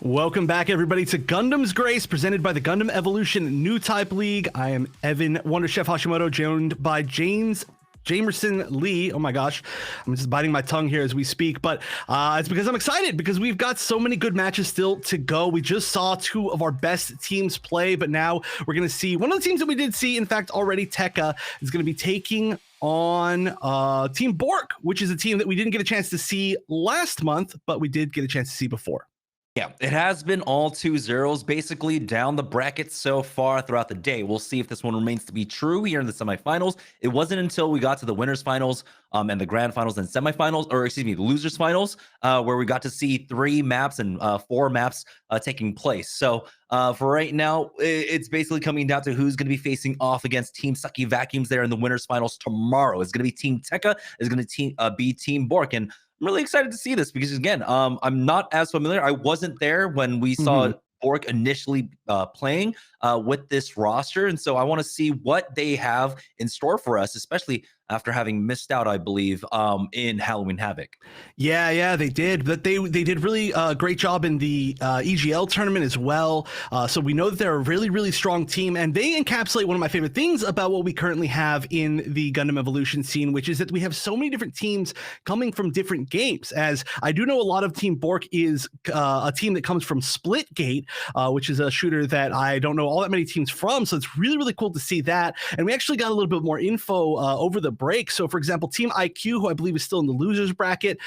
Welcome back, everybody, to Gundam's Grace, presented by the Gundam Evolution Newtype League. I am Evan Wonder Chef Hashimoto, joined by Jamerson Lee. Oh my gosh, I'm just biting my tongue here as we speak, but it's because I'm excited because we've got so many good matches still to go. We just saw two of our best teams play, but now we're going to see one of the teams that we did see, in fact, already. TEKKA is going to be taking on Team Bork, which is a team that we didn't get a chance to see last month, but we did get a chance to see before. Yeah, it has been all 2-0s basically down the bracket so far throughout the day. We'll see if this one remains to be true here in the semifinals. It wasn't until we got to the winners finals and the grand finals and semifinals, or excuse me, the losers finals, where we got to see 3 maps and 4 maps taking place. So for right now, it's basically coming down to who's going to be facing off against Team Sucky Vacuums there in the winners finals tomorrow. It's going to be Team TEKKA, is going to be Team Bork. And I'm really excited to see this because, again, I'm not as familiar. I wasn't there when we saw Bork initially playing with this roster. And so I want to see what they have in store for us, especially after having missed out, I believe, in Halloween Havoc. Yeah, they did. But they did really great job in the EGL tournament as well. So we know that they're a really, really strong team. And they encapsulate one of my favorite things about what we currently have in the Gundam Evolution scene, which is that we have so many different teams coming from different games. As I do know a lot of Team Bork is a team that comes from Splitgate, which is a shooter that I don't know all that many teams from. So it's really, really cool to see that. And we actually got a little bit more info over the break. So, for example, Team IQ, who I believe is still in the losers bracket,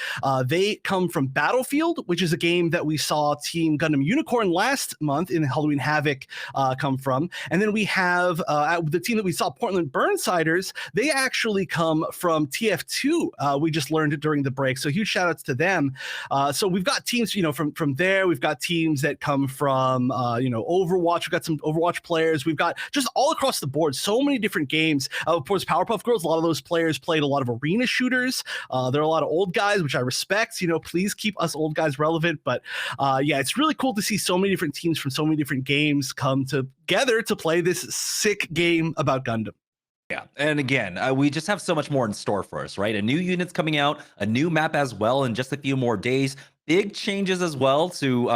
they come from Battlefield, which is a game that we saw Team Gundam Unicorn last month in Halloween Havoc come from. And then we have the team that we saw, Portland Burnsiders. They actually come from TF2. We just learned it during the break. So huge shout outs to them. So we've got teams, from there. We've got teams that come from, Overwatch. We've got some Overwatch players. We've got just all across the board, so many different games. Of course, Powerpuff Girls, a lot of those players played a lot of arena shooters. There are a lot of old guys, which I respect. Please keep us old guys relevant. But yeah, it's really cool to see so many different teams from so many different games come together to play this sick game about Gundam. Yeah, and again, we just have so much more in store for us, right? A new unit's coming out, a new map as well in just a few more days. Big changes as well to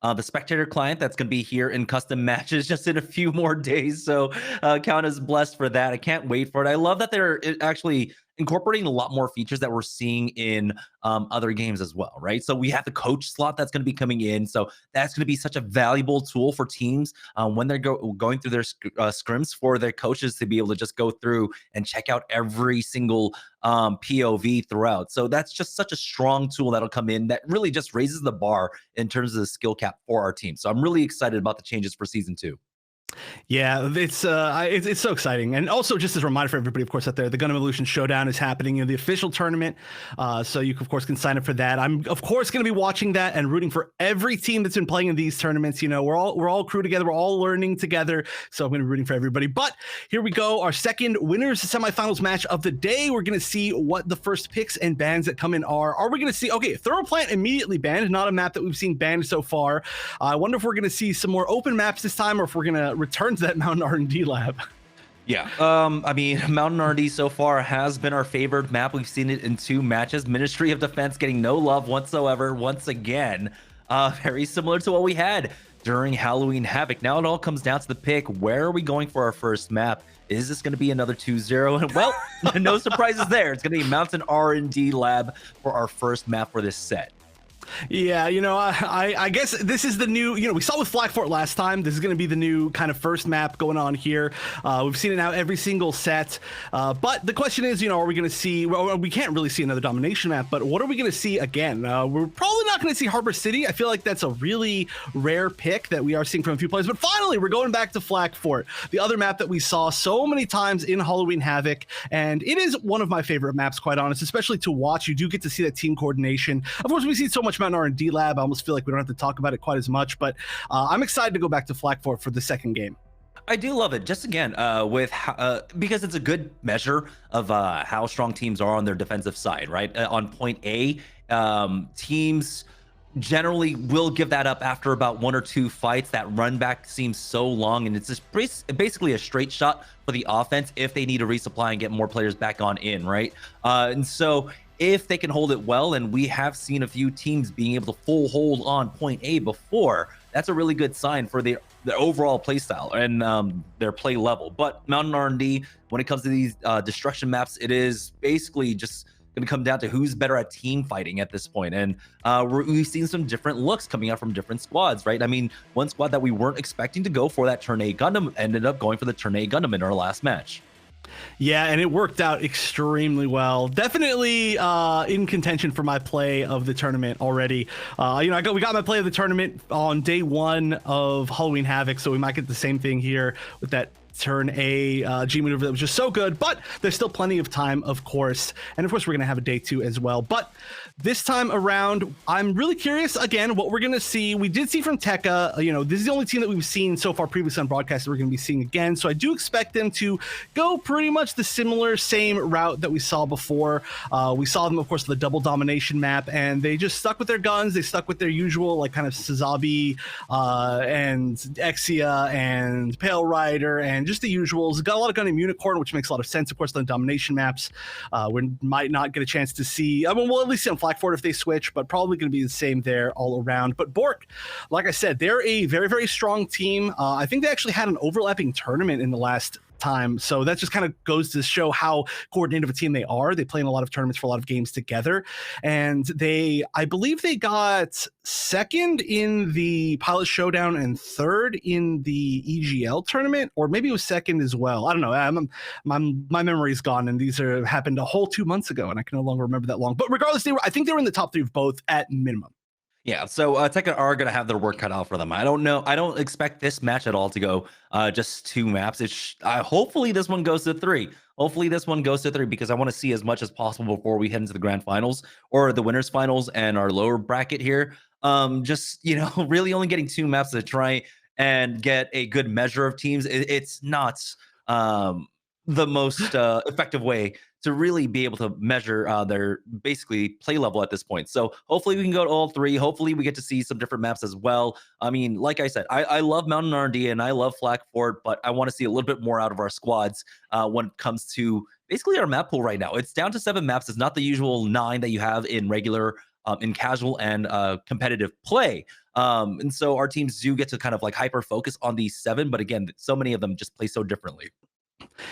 the spectator client that's going to be here in custom matches just in a few more days. So count as blessed for that. I can't wait for it. I love that they're actually incorporating a lot more features that we're seeing in other games as well, right? So we have the coach slot that's going to be coming in. So that's going to be such a valuable tool for teams when they're going through their scrims, for their coaches to be able to just go through and check out every single POV throughout. So that's just such a strong tool that'll come in that really just raises the bar in terms of the skill cap for our team. So I'm really excited about the changes for season 2. Yeah, it's so exciting. And also, just as a reminder for everybody, of course, out there, the Gundam Evolution Showdown is happening in the official tournament. So you, of course, can sign up for that. I'm, of course, going to be watching that and rooting for every team that's been playing in these tournaments. We're all crew together. We're all learning together. So I'm going to be rooting for everybody. But here we go. Our second winners semifinals match of the day. We're going to see what the first picks and bans that come in are. Are we going to see, okay, Thorough Plant immediately banned, not a map that we've seen banned so far. I wonder if we're going to see some more open maps this time, or if we're going to return to that Mountain R&D lab. Yeah, I mean, Mountain R&D so far has been our favorite map. We've seen it in 2 matches. Ministry of Defense getting no love whatsoever once again. Very similar to what we had during Halloween Havoc. Now it all comes down to the pick. Where are we going for our first map? Is this going to be another 2-0? And well, no surprises there. It's going to be Mountain R&D lab for our first map for this set. Yeah, I guess this is the new, we saw with Flak Fort last time. This is going to be the new kind of first map going on here. We've seen it now every single set. But the question is, are we going to see, well, we can't really see another domination map, but what are we going to see again? We're probably not going to see Harbor City. I feel like that's a really rare pick that we are seeing from a few players. But finally, we're going back to Flak Fort, the other map that we saw so many times in Halloween Havoc. And it is one of my favorite maps, quite honest, especially to watch. You do get to see that team coordination. Of course, we see so much Mountain R&D lab. I almost feel like we don't have to talk about it quite as much, but I'm excited to go back to Flak Fort for the second game. I do love it. Just again, because it's a good measure of how strong teams are on their defensive side, right? On point A, teams generally will give that up after about 1 or 2 fights. That run back seems so long, and it's just basically a straight shot for the offense if they need to resupply and get more players back on in, right? And so if they can hold it well, and we have seen a few teams being able to full hold on point A before, that's a really good sign for the overall play style and their play level. But Mountain R&D, when it comes to these destruction maps, it is basically just going to come down to who's better at team fighting at this point. And we've seen some different looks coming out from different squads, right? I mean, one squad that we weren't expecting to go for that turn A Gundam ended up going for the turn A Gundam in our last match. Yeah, and it worked out extremely well. Definitely in contention for my play of the tournament already. We got my play of the tournament on day 1 of Halloween Havoc, so we might get the same thing here with that turn A G maneuver that was just so good. But there's still plenty of time, of course, and of course we're gonna have a day 2 as well. But this time around, I'm really curious again what we're gonna see. We did see from TEKKA, this is the only team that we've seen so far previously on broadcast that we're gonna be seeing again, so I do expect them to go pretty much the same route that we saw before. We saw them, of course, the double domination map, and they just stuck with their guns. They stuck with their usual, like, kind of Sazabi and Exia and Pale Rider and just the usuals. Got a lot of Gundam Unicorn, which makes a lot of sense, of course, on domination maps. We might not get a chance to see, we'll at least see on Flak Fort if they switch, but probably going to be the same there all around. But Bork, like I said, they're a very, very strong team. I think they actually had an overlapping tournament in the last time, so that just kind of goes to show how coordinated of a team they are. They play in a lot of tournaments for a lot of games together, and I believe they got second in the Pilot Showdown and third in the EGL tournament, or maybe it was second as well. I don't know. My memory's gone, and these happened a whole 2 months ago, and I can no longer remember that long. But regardless, I think they were in the top 3 of both at minimum. Yeah, so TEKKA are going to have their work cut out for them. I don't know. I don't expect this match at all to go just 2 maps. Hopefully this one goes to 3. Hopefully this one goes to 3 because I want to see as much as possible before we head into the grand finals or the winners finals and our lower bracket here. Really only getting 2 maps to try and get a good measure of teams. It's not the most effective way to really be able to measure their basically play level at this point. So hopefully we can go to all 3. Hopefully we get to see some different maps as well. I mean, like I said, I love Mountain R&D and I love Flak Fort, but I want to see a little bit more out of our squads when it comes to basically our map pool right now. It's down to 7 maps. It's not the usual 9 that you have in regular, in casual and competitive play. And so our teams do get to kind of like hyper focus on these 7, but again, so many of them just play so differently.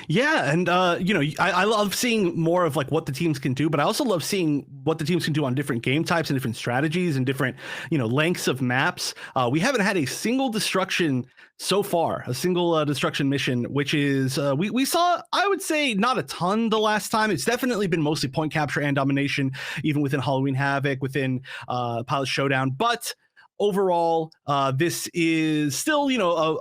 Yeah, and I love seeing more of like what the teams can do, but I also love seeing what the teams can do on different game types and different strategies and different lengths of maps. We haven't had a single destruction so far, a single destruction mission, which is we saw, I would say, not a ton the last time. It's definitely been mostly point capture and domination, even within Halloween Havoc, within Pilot Showdown, but overall this is still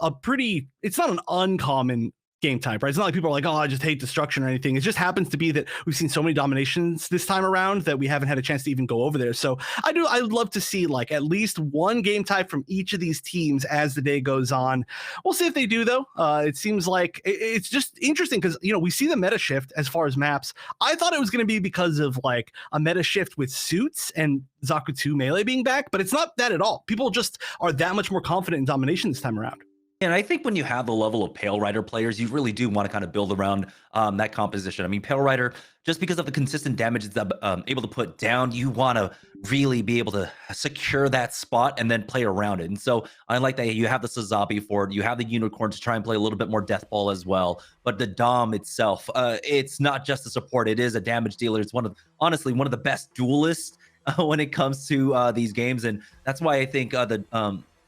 a pretty, it's not an uncommon game type, right? It's not like people are like, oh, I just hate destruction or anything. It just happens to be that we've seen so many dominations this time around that we haven't had a chance to even go over there. So I would love to see like at least one game type from each of these teams as the day goes on. We'll see if they do though. It seems like it's just interesting because we see the meta shift as far as maps. I thought it was going to be because of like a meta shift with suits and Zaku 2 melee being back, but it's not that at all. People just are that much more confident in domination this time around. And I think when you have the level of Pale Rider players, you really do want to kind of build around that composition. I mean, Pale Rider, just because of the consistent damage it's able to put down, you want to really be able to secure that spot and then play around it. And so I like that you have the Sazabi for it. You have the Unicorn to try and play a little bit more Death Ball as well. But the Dom itself, it's not just a support. It is a damage dealer. It's honestly one of the best duelists when it comes to these games. And that's why I think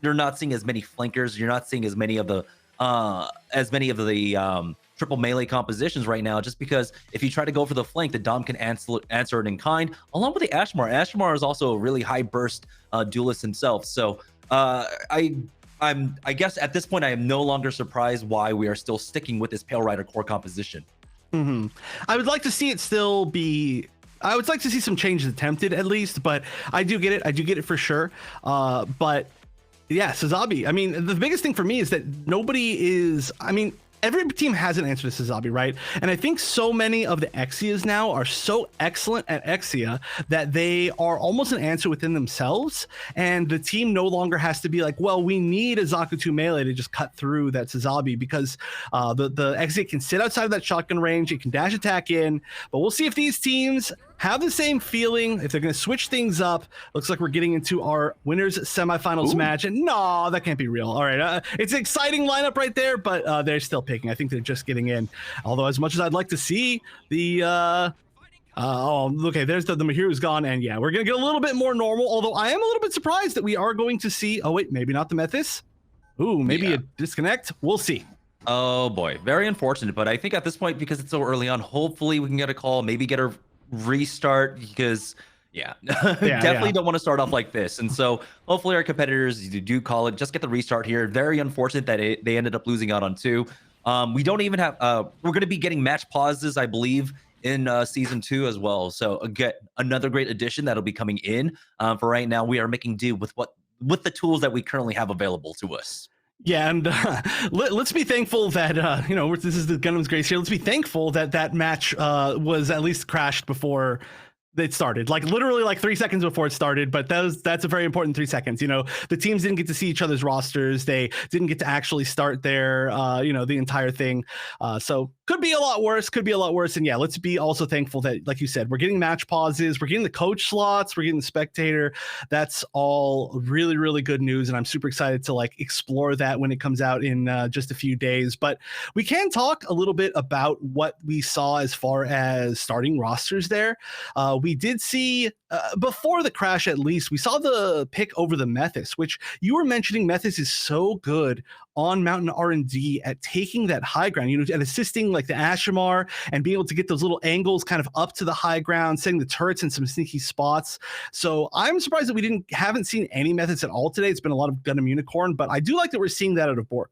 you're not seeing as many flankers. You're not seeing as many of the triple melee compositions right now, just because if you try to go for the flank, the Dom can answer it in kind, along with the Ashmar. Ashmar is also a really high burst duelist himself. So I guess at this point, I am no longer surprised why we are still sticking with this Pale Rider core composition. Mm-hmm. I would like to see it still be. I would like to see some changes attempted at least, but I do get it. I do get it for sure. But yeah, Sazabi. I mean, the biggest thing for me is that every team has an answer to Sazabi, right? And I think so many of the Exias now are so excellent at Exia that they are almost an answer within themselves. And the team no longer has to be like, well, we need a Zaku 2 melee to just cut through that Sazabi, because the Exia can sit outside of that shotgun range. It can dash attack in. But we'll see if these teams have the same feeling. If they're going to switch things up, looks like we're getting into our winners semifinals match. And no, that can't be real. All right, it's an exciting lineup right there, but they're still picking. I think they're just getting in. Although, as much as I'd like to see the oh, okay, there's the Mahiru's gone, and yeah, we're gonna get a little bit more normal. Although I am a little bit surprised that we are going to see. Oh wait, maybe not the Methis. Ooh, maybe a disconnect. We'll see. Oh boy, very unfortunate. But I think at this point, because it's so early on, hopefully we can get a call, maybe get a restart, because definitely don't want to start off like this. And so hopefully our competitors do call it, just get the restart here. Very unfortunate that they ended up losing out on 2. We don't even have we're going to be getting match pauses, I believe, in season 2 as well. So again, another great addition that'll be coming in. For right now, we are making do with the tools that we currently have available to us. Yeah, and let's be thankful that this is the Gundam's Grace here. Let's be thankful that that match was at least crashed before it started, like literally like 3 seconds before it started. But that's a very important 3 seconds. The teams didn't get to see each other's rosters. They didn't get to actually start their the entire thing. So could be a lot worse, and yeah, let's be also thankful that, like you said, we're getting match pauses, we're getting the coach slots, we're getting the spectator. That's all really, really good news, and I'm super excited to like explore that when it comes out in just a few days. But we can talk a little bit about what we saw as far as starting rosters there. We did see before the crash, at least we saw the pick over the Methis, which you were mentioning. Methis is so good on Mountain R&D at taking that high ground, and assisting like the Ashimar and being able to get those little angles kind of up to the high ground, setting the turrets in some sneaky spots. So I'm surprised that we haven't seen any Methis at all today. It's been a lot of Gundam Unicorn, but I do like that we're seeing that out of Bork.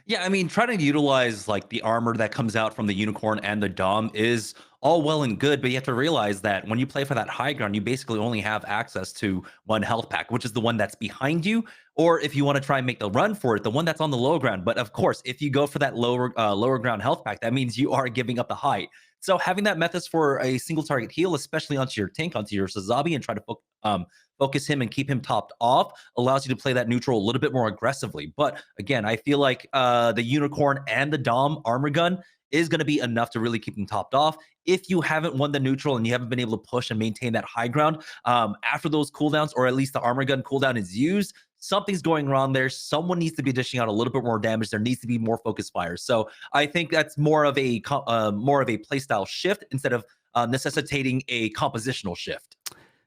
Yeah, I mean, trying to utilize like the armor that comes out from the Unicorn and the Dom is all well and good, but you have to realize that when you play for that high ground, you basically only have access to one health pack, which is the one that's behind you. Or if you want to try and make the run for it, the one that's on the low ground. But of course, if you go for that lower ground health pack, that means you are giving up the height. So having that Methis for a single target heal, especially onto your tank, onto your Sazabi, and try to focus him and keep him topped off, allows you to play that neutral a little bit more aggressively. But again, I feel like the Unicorn and the Dom armor gun is going to be enough to really keep them topped off. If you haven't won the neutral and you haven't been able to push and maintain that high ground after those cooldowns, or at least the armor gun cooldown is used, something's going wrong there. Someone needs to be dishing out a little bit more damage. There needs to be more focus fire. So I think that's more of a playstyle shift instead of necessitating a compositional shift.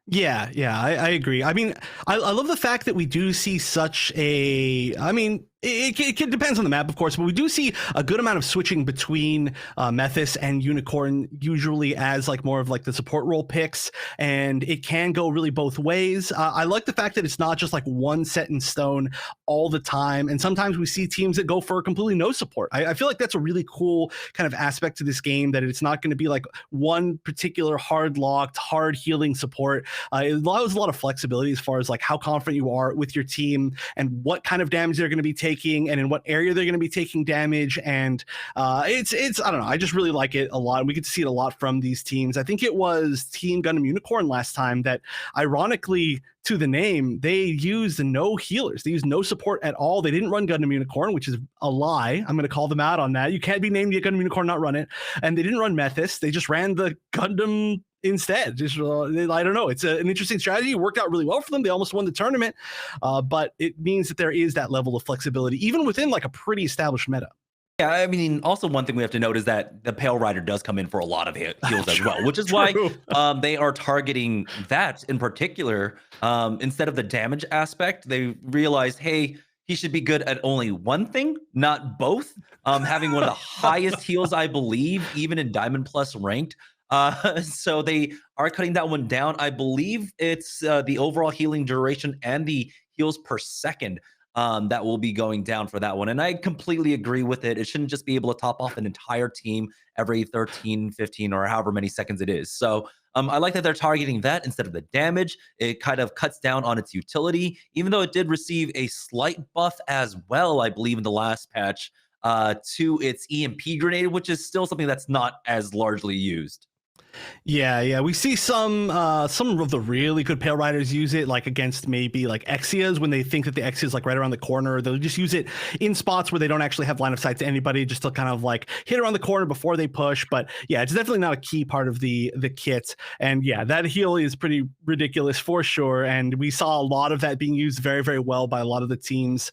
Yeah, I agree. I mean, I love the fact that we do see such a, I mean, it depends on the map, of course, but we do see a good amount of switching between Methis and Unicorn, usually as like more of like the support role picks, and it can go really both ways. I like the fact that it's not just like one set in stone all the time, and sometimes we see teams that go for completely no support. I feel like that's a really cool kind of aspect to this game, that it's not going to be like one particular hard locked, hard healing support. It allows a lot of flexibility as far as like how confident you are with your team and what kind of damage they're going to be taking and in what area they're going to be taking damage. And it's I don't know, I just really like it a lot, and we get to see it a lot from these teams. I think it was Team Gundam Unicorn last time that, ironically to the name, they used no healers. They used no support at all. They didn't run Gundam Unicorn, which is a lie. I'm going to call them out on that. You can't be named yet Gundam Unicorn, not run it. And they didn't run Methis. They just ran the Gundam instead. Just I don't know. It's an interesting strategy. It worked out really well for them. They almost won the tournament, but it means that there is that level of flexibility, even within like a pretty established meta. Yeah, I mean, also one thing we have to note is that the Pale Rider does come in for a lot of heals as well, which is why they are targeting that in particular. Instead of the damage aspect, they realized, hey, he should be good at only one thing, not both. Having one of the highest heals, I believe, even in Diamond Plus ranked. So they are cutting that one down. I believe it's the overall healing duration and the heals per second that will be going down for that one. And I completely agree with it. It shouldn't just be able to top off an entire team every 13, 15, or however many seconds it is. So I like that they're targeting that instead of the damage. It kind of cuts down on its utility, even though it did receive a slight buff as well, I believe, in the last patch to its EMP grenade, which is still something that's not as largely used. Yeah, we see some of the really good Pale Riders use it like against maybe like Exias when they think that the Exia is like right around the corner. They'll just use it in spots where they don't actually have line of sight to anybody, just to kind of like hit around the corner before they push. But yeah, it's definitely not a key part of the kit. And yeah, that heal is pretty ridiculous for sure. And we saw a lot of that being used very, very well by a lot of the teams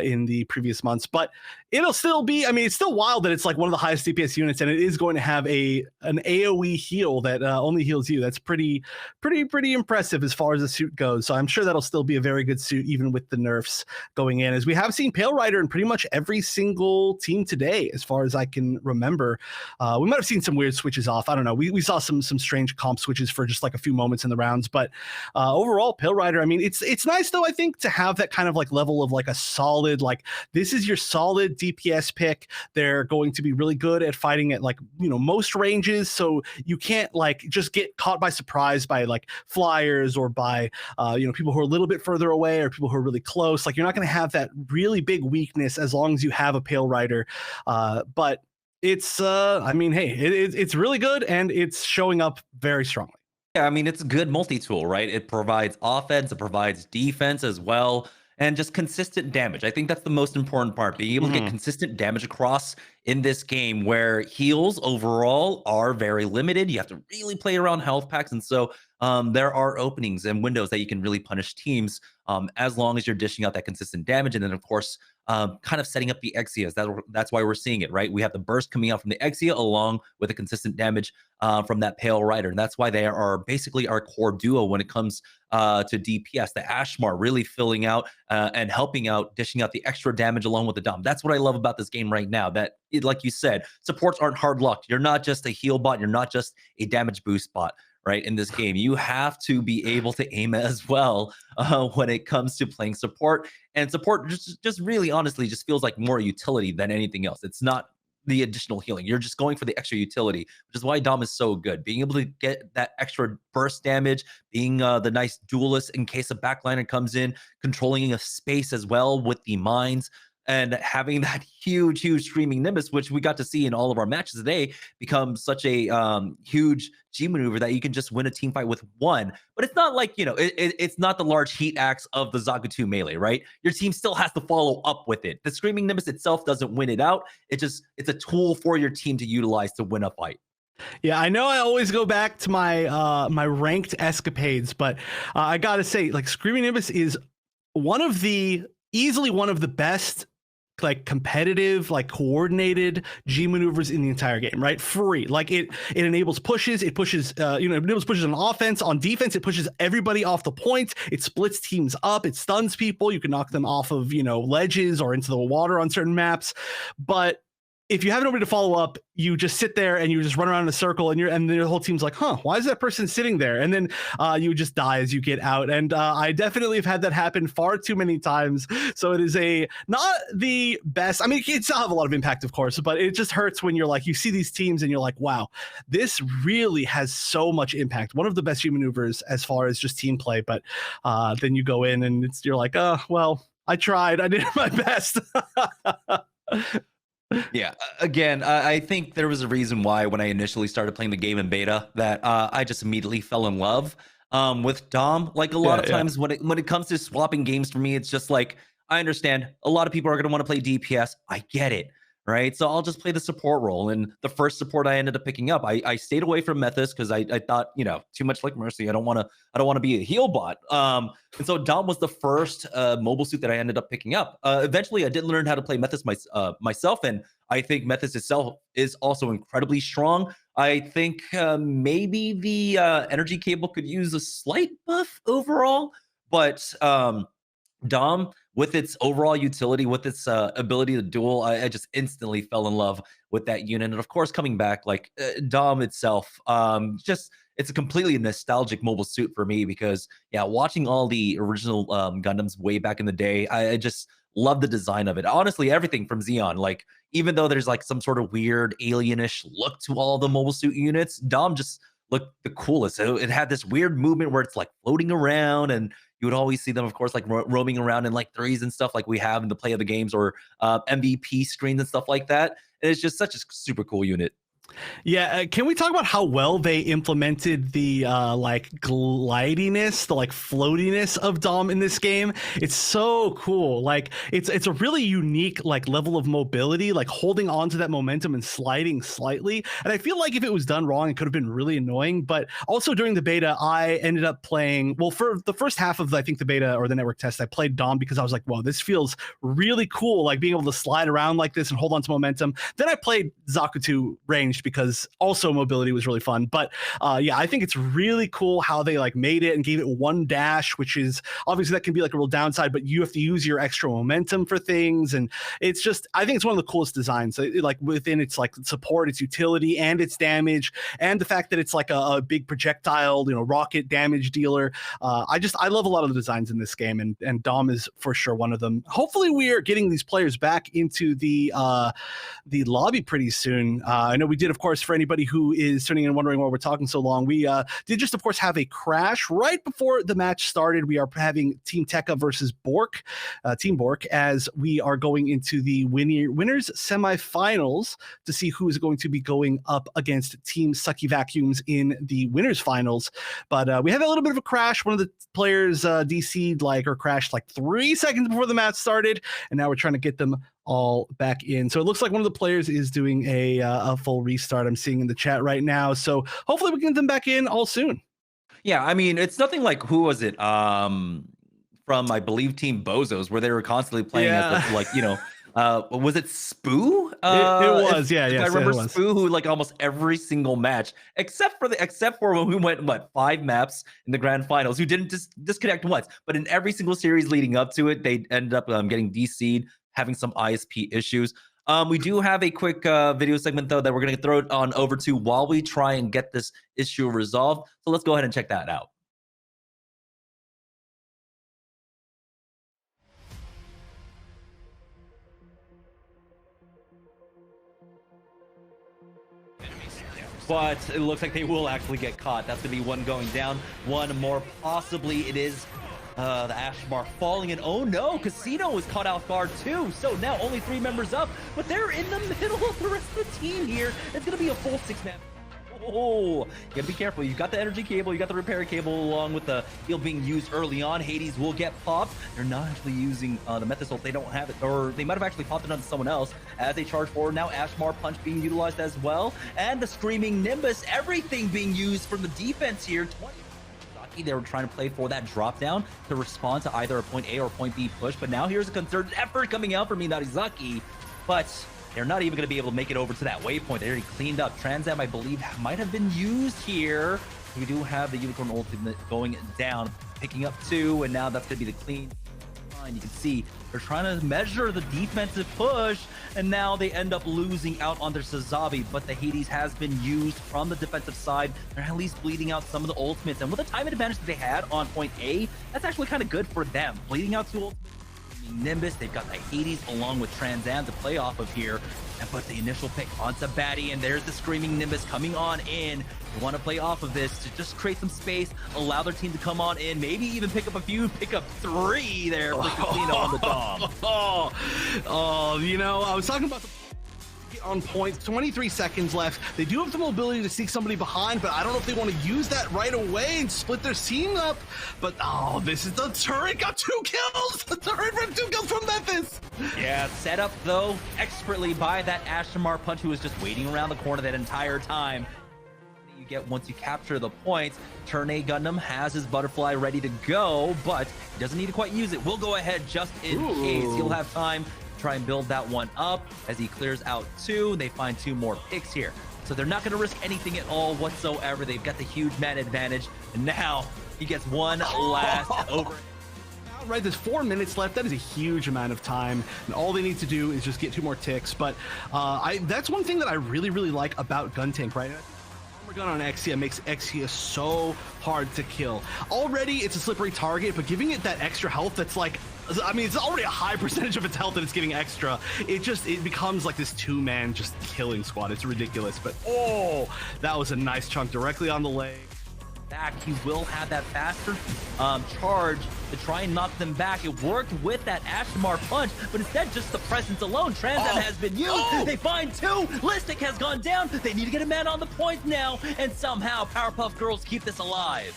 in the previous months. But it'll still be, I mean, it's still wild that it's like one of the highest DPS units, and it is going to have an AoE heal that only heals you. That's pretty impressive as far as the suit goes. So I'm sure that'll still be a very good suit, even with the nerfs going in, as we have seen Pale Rider in pretty much every single team today, as far as I can remember. We might have seen some weird switches off. I don't know. We saw some strange comp switches for just like a few moments in the rounds, but overall, Pale Rider, I mean, it's nice though, I think, to have that kind of like level of like a solid, like this is your solid DPS pick. They're going to be really good at fighting at like, most ranges, so you can't like just get caught by surprise by like flyers or by people who are a little bit further away or people who are really close. Like, you're not going to have that really big weakness as long as you have a Pale Rider. But it's I mean, hey, it's really good, and it's showing up very strongly. Yeah, I mean, it's a good multi-tool, right? It provides offense, it provides defense as well, and just consistent damage. I think that's the most important part, being able to get consistent damage across in this game where heals overall are very limited. You have to really play around health packs. And so there are openings and windows that you can really punish teams as long as you're dishing out that consistent damage. And then, of course, kind of setting up the Exias. That's why we're seeing it, right? We have the burst coming out from the Exia along with the consistent damage from that Pale Rider. And that's why they are basically our core duo when it comes to DPS. The Ashmar really filling out and helping out, dishing out the extra damage along with the Dom. That's what I love about this game right now, that like you said, supports aren't hard luck. You're not just a heal bot. You're not just a damage boost bot, right? In this game, you have to be able to aim as well when it comes to playing support. And support just really honestly just feels like more utility than anything else. It's not the additional healing. You're just going for the extra utility, which is why Dom is so good. Being able to get that extra burst damage, being the nice duelist in case a backliner comes in, controlling a space as well with the mines, and having that huge streaming Nimbus, which we got to see in all of our matches today, become such a huge G maneuver that you can just win a team fight with one. But it's not like, it's not the large heat axe of the Zakutu melee, right? Your team still has to follow up with it. The screaming Nimbus itself doesn't win it out. It's a tool for your team to utilize to win a fight. Yeah, I know I always go back to my my ranked escapades, but I gotta say, like, Screaming Nimbus is easily one of the best like competitive, like coordinated G maneuvers in the entire game, right? Free. Like it enables pushes, it pushes, it enables pushes on offense, on defense, it pushes everybody off the point, it splits teams up, it stuns people, you can knock them off of, ledges or into the water on certain maps. But if you have nobody to follow up, you just sit there and you just run around in a circle, and the whole team's like, huh, why is that person sitting there? And then you just die as you get out. And I definitely have had that happen far too many times. So it is not the best. I mean, it still have a lot of impact, of course, but it just hurts when you're like, you see these teams and you're like, wow, this really has so much impact. One of the best G maneuvers as far as just team play. But then you go in and you're like, oh, well, I tried. I did my best. Yeah, again, I think there was a reason why when I initially started playing the game in beta that I just immediately fell in love with Dom. Like a lot of times when it comes to swapping games for me, it's just like, I understand a lot of people are going to want to play DPS. I get it, right? So I'll just play the support role. And the first support I ended up picking up, I stayed away from Methus because I thought, too much like Mercy. I don't want to be a heal bot. And so Dom was the first mobile suit that I ended up picking up. Eventually, I did learn how to play Methus myself, and I think Methus itself is also incredibly strong. I think maybe the energy cable could use a slight buff overall, but Dom, with its overall utility, with its ability to duel, I just instantly fell in love with that unit. And of course, coming back, like Dom itself, it's a completely nostalgic mobile suit for me because, yeah, watching all the original Gundams way back in the day, I just love the design of it. Honestly, everything from Xeon, like even though there's like some sort of weird alienish look to all the mobile suit units, Dom just looked the coolest. So it had this weird movement where it's like floating around, and you would always see them, of course, like roaming around in like threes and stuff like we have in the play of the games or MVP screens and stuff like that. And it's just such a super cool unit. Yeah, can we talk about how well they implemented the like glidiness, the like floatiness of Dom in this game? It's so cool. Like it's a really unique like level of mobility, like holding on to that momentum and sliding slightly. And I feel like if it was done wrong, it could have been really annoying. But also during the beta, I ended up playing, well, for the first half of I think the beta or the network test, I played Dom because I was like, whoa, this feels really cool, like being able to slide around like this and hold on to momentum. Then I played Zakutu ranged because also mobility was really fun. But yeah, I think it's really cool how they like made it and gave it one dash, which is obviously that can be like a real downside, but you have to use your extra momentum for things. And it's just, I think it's one of the coolest designs. So like within its like support, its utility, and its damage, and the fact that it's like a big projectile, you know, rocket damage dealer. I love a lot of the designs in this game, and Dom is for sure one of them. Hopefully we are getting these players back into the lobby pretty soon. I know we did, of course, for anybody who is tuning in and wondering why we're talking so long, we did just, of course, have a crash right before the match started. We are having Team TEKKA versus Bork, Team Bork, as we are going into the winners semifinals to see who is going to be going up against Team Sucky Vacuums in the winners finals. But we had a little bit of a crash. One of the players DC'd or crashed like 3 seconds before the match started, and now we're trying to get them all back in. So it looks like one of the players is doing a full restart. I'm seeing in the chat right now. So hopefully we can get them back in all soon. Yeah, I mean, it's nothing like, who was it? From, I believe, Team Bozos, where they were constantly playing as the, like, you know, was it Spoo? It was, yeah. I remember Spoo, who like almost every single match, except for when we went 5 maps in the grand finals, who didn't disconnect once, but in every single series leading up to it, they ended up getting DC'd, having some ISP issues. We do have a quick video segment, though, that we're going to throw it on over to while we try and get this issue resolved. So let's go ahead and check that out. But it looks like they will actually get caught. That's going to be one going down. One more, possibly it is the Ashmar falling in. Oh no, Casino was caught off guard too. So now only 3 members up, but they're in the middle of the rest of the team here. It's going to be a full 6-man. Oh, you gotta be careful. You got the energy cable, you got the repair cable, along with the heal being used early on. Hades will get popped. They're not actually using the Methasol. They don't have it, or they might have actually popped it on someone else as they charge forward. Now Ashmar punch being utilized as well, and the screaming Nimbus, everything being used from the defense here. They were trying to play for that drop down to respond to either a point A or point B push, but now here's a concerted effort coming out from Minarizaki, but they're not even going to be able to make it over to that waypoint. They already cleaned up. Transam, I believe, might have been used here. We do have the Unicorn ultimate going down, picking up 2, and now that's going to be the clean line. You can see they're trying to measure the defensive push, and now they end up losing out on their Sazabi, but the Hades has been used from the defensive side. They're at least bleeding out some of the ultimates, and with the time advantage that they had on point A, that's actually kind of good for them. Bleeding out 2 ultimates. Nimbus, they've got the Hades along with Transam to play off of here, and put the initial pick onto Batty, and there's the screaming Nimbus coming on in. They want to play off of this to just create some space, allow their team to come on in, maybe even pick up 3 there for Casino on the Dom. You know, I was talking about the on point, 23 seconds left. They do have the mobility to seek somebody behind, but I don't know if they want to use that right away and split their team up. But this is the turret, got 2 kills. The turret from 2 kills from Memphis. Yeah, set up though expertly by that Ashmar punch, who was just waiting around the corner that entire time. You get once you capture the points. Turn A Gundam has his butterfly ready to go, but he doesn't need to quite use it. We'll go ahead just in case. He'll have time try and build that one up as he clears out 2. They find 2 more picks here, so they're not going to risk anything at all whatsoever. They've got the huge man advantage, and now he gets one last over. Right, there's 4 minutes left. That is a huge amount of time, and all they need to do is just get 2 more ticks. But that's one thing that I really like about Guntank, right? Armor gun on Exia makes Exia so hard to kill. Already it's a slippery target, but giving it that extra health that's like, I mean, it's already a high percentage of its health that it's giving extra. It becomes like this 2-man just killing squad. It's ridiculous. But that was a nice chunk directly on the leg. back, he will have that faster charge to try and knock them back. It worked with that Ashmar punch, but instead just the presence alone. Trans Am has been used. They find two. Listic has gone down. They need to get a man on the point now, and somehow Powerpuff Girls keep this alive.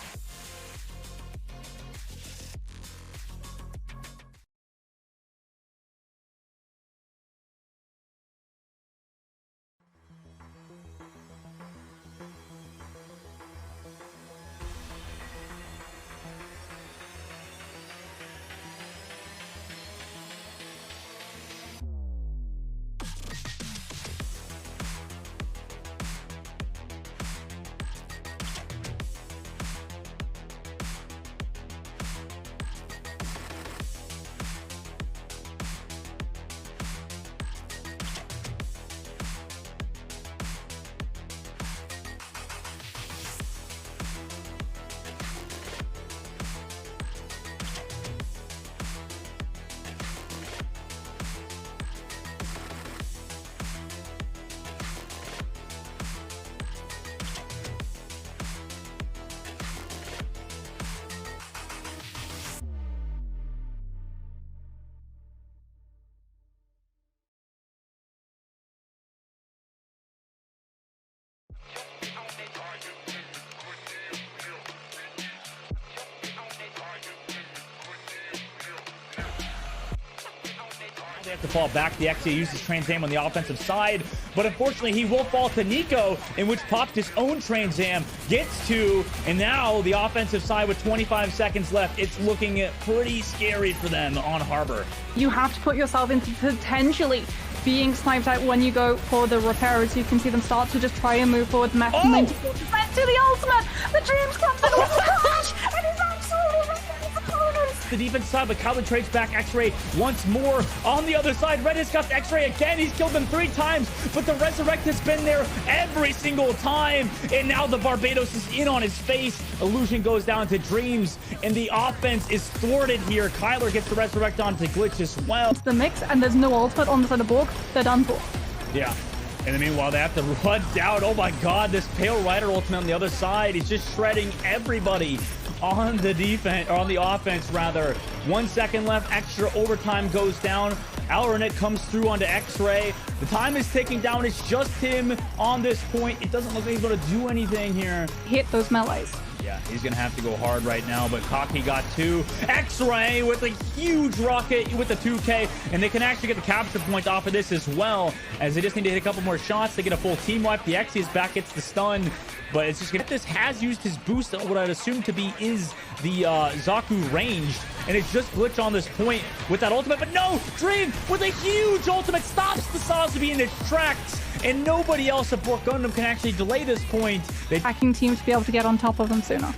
They have to fall back. The XA uses Trans Am on the offensive side, but unfortunately he will fall to Nico, in which popped his own Trans Am, gets two, and now the offensive side with 25 seconds left, it's looking pretty scary for them on Harbor. You have to put yourself into potentially being sniped out when you go for the repairers. You can see them start to just try and move forward. Meth 94% to the ultimate. The Dreams comes in with the crash, and it's absolutely his opponents. The defense side, but Calvin trades back X-Ray once more. On the other side, Red has got X-Ray again. He's killed them 3 times, but the Resurrect has been there every single time. And now the Barbados is in on his face. Illusion goes down to Dreams, and the offense is thwarted here. Kyler gets the Resurrect on to Glitch as well. It's the mix, and there's no ultimate on the side of Bork. They're done for. Yeah. And meanwhile, they have to run down. Oh my god, this Pale Rider ultimate on the other side. He's just shredding everybody on the defense, or on the offense rather. 1 second left, extra overtime goes down. Alrenet comes through onto X-Ray. The time is ticking down. It's just him on this point. It doesn't look like he's going to do anything here. Hit those melees. Yeah, he's going to have to go hard right now, but Cocky got 2. X-Ray with a huge rocket with the 2K, and they can actually get the capture point off of this as well, as they just need to hit a couple more shots. They get a full team wipe. The X is back, gets the stun, but it's just gonna... This has used his boost, what I'd assume to be is the Zaku ranged, and it's just Glitch on this point with that ultimate, but no! Dream with a huge ultimate stops the Sazabi in its tracks, and nobody else at Bork Gundam can actually delay this point. They Hacking team to be able to get on top of them sooner.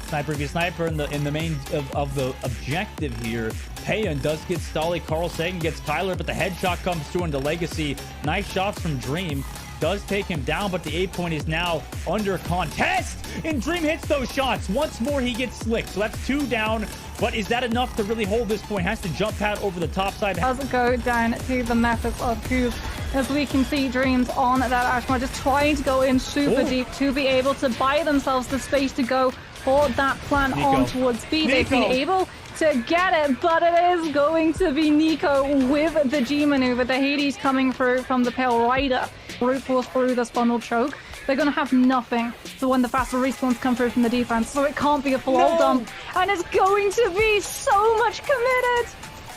Sniper vs Sniper in the main of the objective here. Payan does get Stolly. Carl Sagan gets Kyler, but the headshot comes through into Legacy. Nice shots from Dream. Does take him down, but the 8 point is now under contest, and Dream hits those shots. Once more, he gets slicked. So that's 2 down, but is that enough to really hold this point? Has to jump pad over the top side. Does go down to the methods of Coos. As we can see, Dreams on that Ashmore just trying to go in super deep to be able to buy themselves the space to go for that plan on towards B. They've been able to get it, but it is going to be Nico with the G maneuver. The Hades coming through from the Pale Rider. Brute force through this funnel choke. They're going to have nothing. So when the faster respawns come through from the defense, so it can't be a full ult dump. And it's going to be so much committed.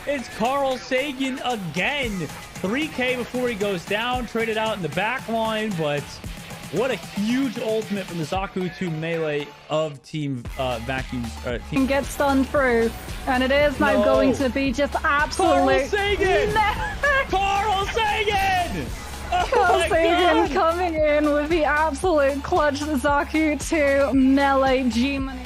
It's Carl Sagan again. 3K before he goes down. Traded out in the back line, but what a huge ultimate from the Zaku 2 melee of Team Vacuum's team. And get stunned through. And it is now going to be just absolute... Carl Sagan! Carl Sagan! Carl Sagan coming in with the absolute clutch Zaku 2 melee G maneuver.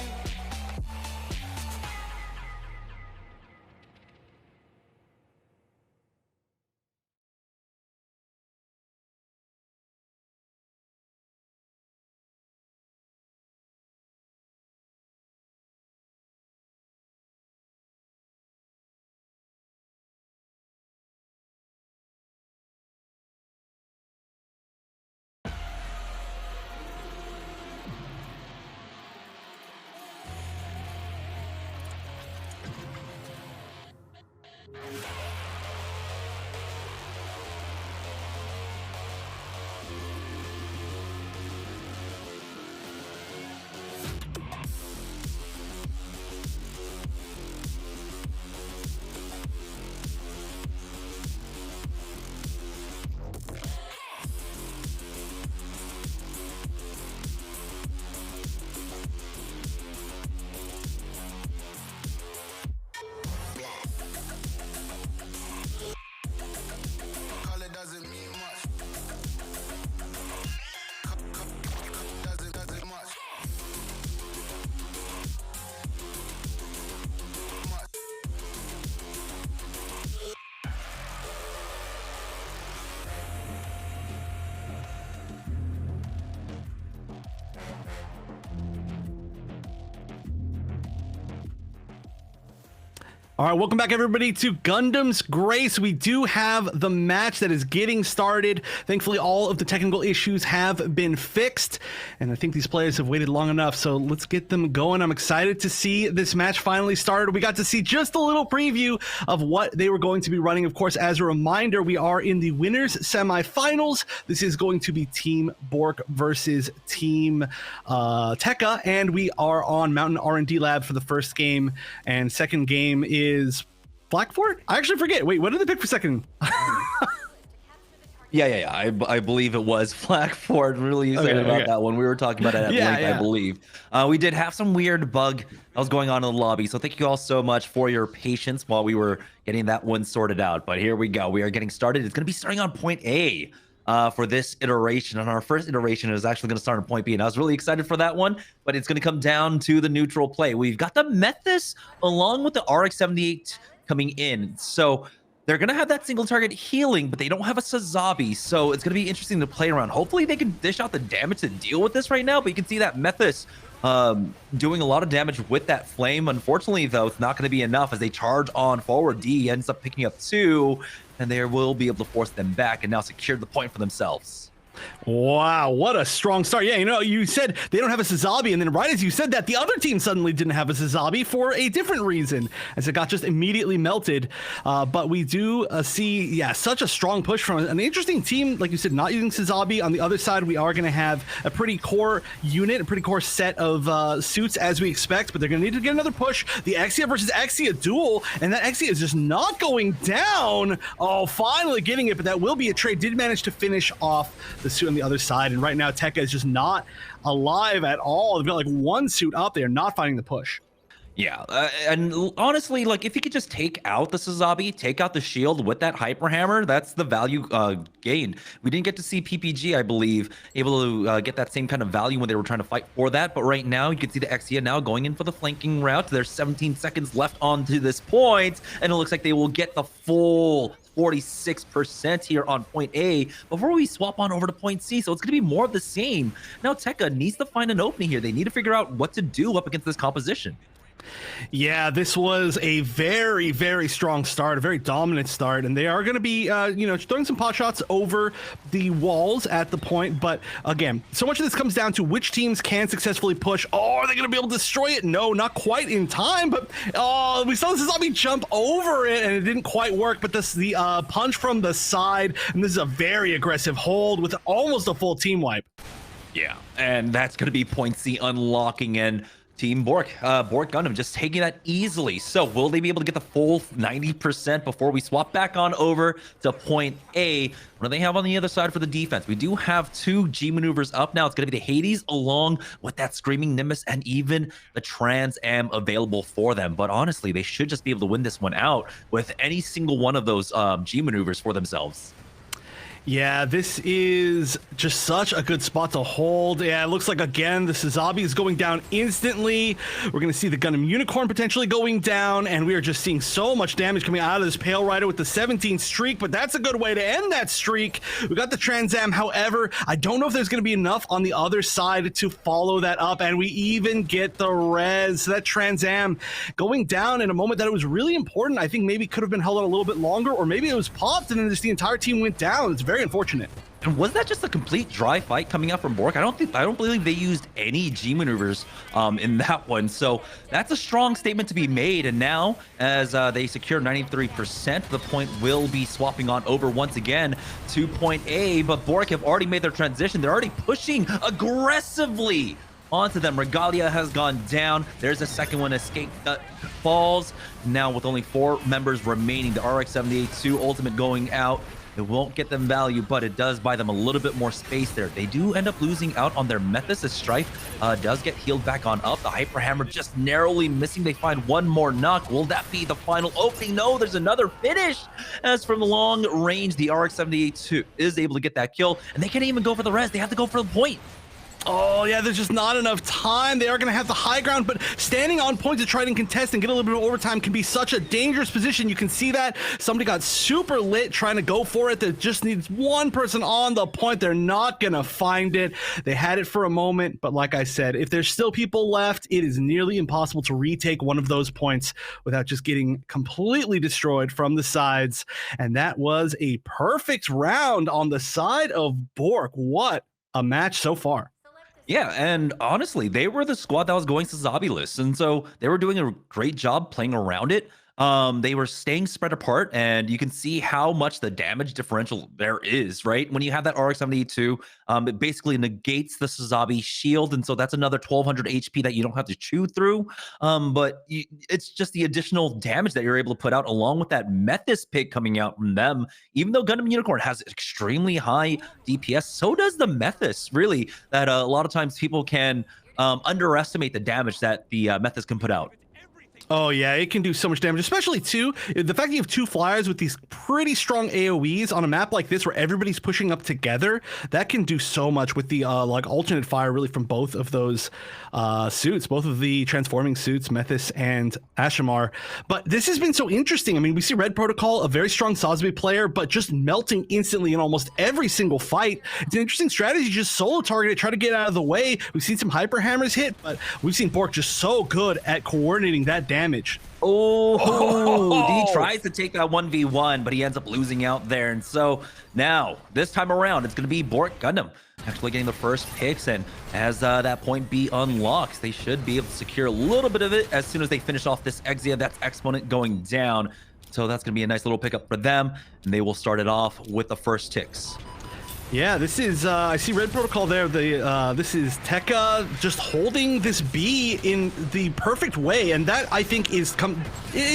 All right, welcome back everybody to Gundam's Grace. We do have the match that is getting started. Thankfully, all of the technical issues have been fixed, and I think these players have waited long enough, so let's get them going. I'm excited to see this match finally started. We got to see just a little preview of what they were going to be running. Of course, as a reminder, we are in the winners semifinals. This is going to be Team Bork versus Team TEKKA, and we are on Mountain R&D Lab for the first game, and second game is Blackfort? I actually forget. Wait, what did they pick for second? Yeah. I believe it was Blackfort. Really excited about that one. We were talking about it at length, I believe. We did have some weird bug that was going on in the lobby. So thank you all so much for your patience while we were getting that one sorted out. But here we go. We are getting started. It's going to be starting on point A for this iteration. And our first iteration is actually going to start on point B. And I was really excited for that one. But it's going to come down to the neutral play. We've got the Methus along with the RX-78 coming in. So they're going to have that single target healing, but they don't have a Sazabi. So it's going to be interesting to play around. Hopefully they can dish out the damage to deal with this right now. But you can see that Methus doing a lot of damage with that flame. Unfortunately, though, it's not going to be enough as they charge on forward. D ends up picking up 2, and they will be able to force them back and now secure the point for themselves. Wow, what a strong start. Yeah, you know, you said they don't have a Sazabi, and then right as you said that, the other team suddenly didn't have a Sazabi for a different reason, as it got just immediately melted. But we do see, yeah, such a strong push from an interesting team, like you said, not using Sazabi. On the other side, we are going to have a pretty core unit, a pretty core set of suits as we expect, but they're going to need to get another push. The Exia versus Exia duel, and that Exia is just not going down. Oh, finally getting it, but that will be a trade. Did manage to finish off the suit on the other side, and right now TEKKA is just not alive at all. They've got like one suit up there, not finding the push. Yeah, and honestly, like if you could just take out the Sazabi, take out the shield with that Hyper Hammer, that's the value gained. We didn't get to see PPG, I believe, able to get that same kind of value when they were trying to fight for that. But right now, you can see the Exia now going in for the flanking route. There's 17 seconds left onto this point, and it looks like they will get the full 46% here on point A before we swap on over to point C. So it's going to be more of the same. Now TEKKA needs to find an opening here. They need to figure out what to do up against this composition. Yeah, this was a very, very strong start, a very dominant start, and they are going to be, you know, throwing some pot shots over the walls at the point. But again, so much of this comes down to which teams can successfully push. Oh, are they going to be able to destroy it? No, not quite in time. But oh, we saw the Sazabi jump over it, and it didn't quite work. But the punch from the side, and this is a very aggressive hold with almost a full team wipe. Yeah, and that's going to be point C unlocking in. Team Bork, Bork Gundam just taking that easily. So will they be able to get the full 90% before we swap back on over to point A? What do they have on the other side for the defense? We do have 2 G maneuvers up now. It's going to be the Hades along with that Screaming Nimbus and even the Trans Am available for them. But honestly, they should just be able to win this one out with any single one of those G maneuvers for themselves. Yeah, this is just such a good spot to hold. Yeah, it looks like, again, the Sazabi is going down instantly. We're going to see the Gundam Unicorn potentially going down, and we are just seeing so much damage coming out of this Pale Rider with the 17 streak, but that's a good way to end that streak. We got the Trans Am, however, I don't know if there's going to be enough on the other side to follow that up, and we even get the res. So that Trans Am going down in a moment that it was really important. I think maybe could have been held out a little bit longer, or maybe it was popped and then just the entire team went down. It's very unfortunate. And was that just a complete dry fight coming out from Bork? I don't believe they used any G maneuvers in that one. So that's a strong statement to be made. And now, as they secure 93%, the point will be swapping on over once again to point A. But Bork have already made their transition. They're already pushing aggressively onto them. Regalia has gone down. There's a second one, Escape falls. Now with only 4 members remaining, the RX-78-2 Ultimate going out. It won't get them value, but it does buy them a little bit more space there. They do end up losing out on their Methus as Strife does get healed back on up. The Hyper Hammer just narrowly missing. They find one more knock. Will that be the final opening? No, there's another finish. As from the long range, the RX-78 is able to get that kill, and they can't even go for the res. They have to go for the point. Oh, yeah, there's just not enough time. They are going to have the high ground, but standing on point to try and contest and get a little bit of overtime can be such a dangerous position. You can see that somebody got super lit trying to go for it. That just needs one person on the point. They're not going to find it. They had it for a moment, but like I said, if there's still people left, it is nearly impossible to retake one of those points without just getting completely destroyed from the sides. And that was a perfect round on the side of Bork. What a match so far. Yeah, and honestly, they were the squad that was going Sazabi-less, and so they were doing a great job playing around it. They were staying spread apart, and you can see how much the damage differential there is, right? When you have that RX-72, it basically negates the Sazabi shield, and so that's another 1200 HP that you don't have to chew through. It's just the additional damage that you're able to put out, along with that Methis pick coming out from them. Even though Gundam Unicorn has extremely high DPS, so does the Methis, really, that a lot of times people can underestimate the damage that the Methis can put out. Oh, yeah, it can do so much damage, especially, too, the fact that you have two flyers with these pretty strong AoEs on a map like this where everybody's pushing up together. That can do so much with the, like, alternate fire, really, from both of those suits, both of the transforming suits, Methis and Ashamar. But this has been so interesting. I mean, we see Red Protocol, a very strong Sazabi player, but just melting instantly in almost every single fight. It's an interesting strategy, just solo target it, try to get out of the way. We've seen some hyper hammers hit, but we've seen Bork just so good at coordinating that damage. He tries to take that 1v1, but he ends up losing out there. And so now, this time around, it's going to be Bork Gundam actually getting the first picks. And as that point B unlocks, they should be able to secure a little bit of it as soon as they finish off this Exia. That's Exponent going down. So that's going to be a nice little pickup for them. And they will start it off with the first ticks. Yeah, this is, I see Red Protocol there. This is TEKKA just holding this B in the perfect way. And that, I think, it's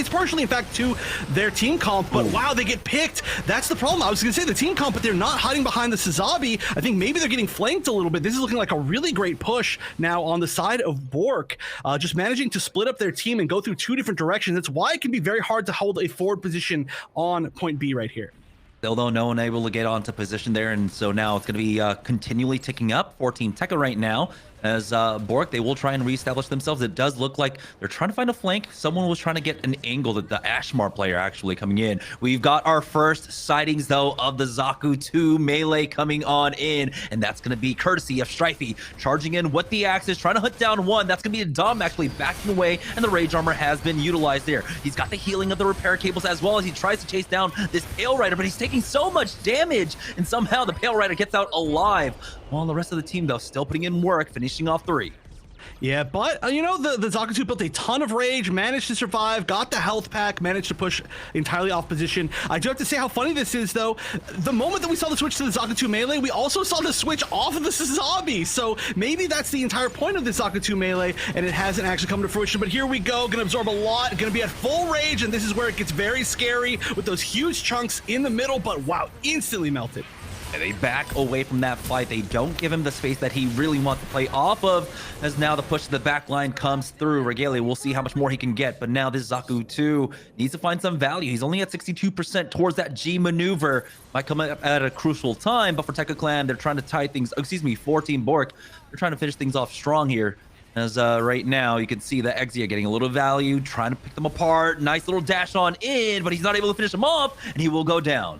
partially, in fact, to their team comp. But wow, they get picked. That's the problem. I was going to say the team comp, but they're not hiding behind the Sazabi. I think maybe they're getting flanked a little bit. This is looking like a really great push now on the side of Bork, just managing to split up their team and go through two different directions. That's why it can be very hard to hold a forward position on point B right here. Still, though, no one able to get onto position there, and so now it's going to be continually ticking up for Team TEKKA right now. As Bork, they will try and reestablish themselves. It does look like they're trying to find a flank. Someone was trying to get an angle, that the Ashmar player actually coming in. We've got our first sightings, though, of the Zaku 2 melee coming on in, and that's going to be courtesy of Strifey charging in with the axes, trying to hunt down one. That's going to be a Dom actually backing away, and the Rage Armor has been utilized there. He's got the healing of the repair cables as well as he tries to chase down this Pale Rider, but he's taking so much damage, and somehow the Pale Rider gets out alive. While the rest of the team, though, still putting in work, finishing off 3. Yeah, but, you know, the Zaku 2 built a ton of rage, managed to survive, got the health pack, managed to push entirely off position. I do have to say how funny this is, though. The moment that we saw the switch to the Zaku 2 melee, we also saw the switch off of the Sazabi. So maybe that's the entire point of the Zaku 2 melee, and it hasn't actually come to fruition. But here we go, gonna absorb a lot, gonna be at full rage, and this is where it gets very scary with those huge chunks in the middle, but wow, instantly melted. They back away from that fight. They don't give him the space that he really wants to play off of, as now the push to the back line comes through. Regalia, we'll see how much more he can get, but now this Zaku 2 needs to find some value. He's only at 62% towards that G maneuver. Might come at a crucial time, but for TEKKA Clan, they're trying to tie things, for Team Bork, they're trying to finish things off strong here. As right now, you can see the Exia getting a little value, trying to pick them apart. Nice little dash on in, but he's not able to finish them off, and he will go down.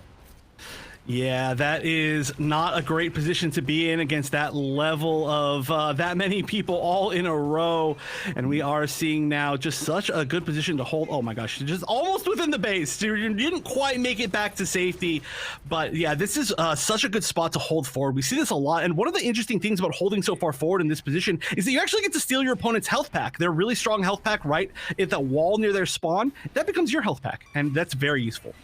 Yeah, that is not a great position to be in against that level of that many people all in a row. And we are seeing now just such a good position to hold. Oh my gosh, just almost within the base. You didn't quite make it back to safety. But yeah, this is such a good spot to hold forward. We see this a lot. And one of the interesting things about holding so far forward in this position is that you actually get to steal your opponent's health pack. Their really strong health pack right at the wall near their spawn. That becomes your health pack. And that's very useful.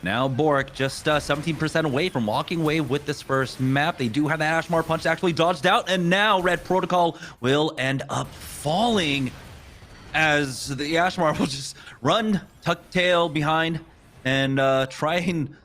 Now Bork just 17% away from walking away with this first map. They do have the Ashmar punch actually dodged out, and now Red Protocol will end up falling as the Ashmar will just run, tuck tail behind, and try and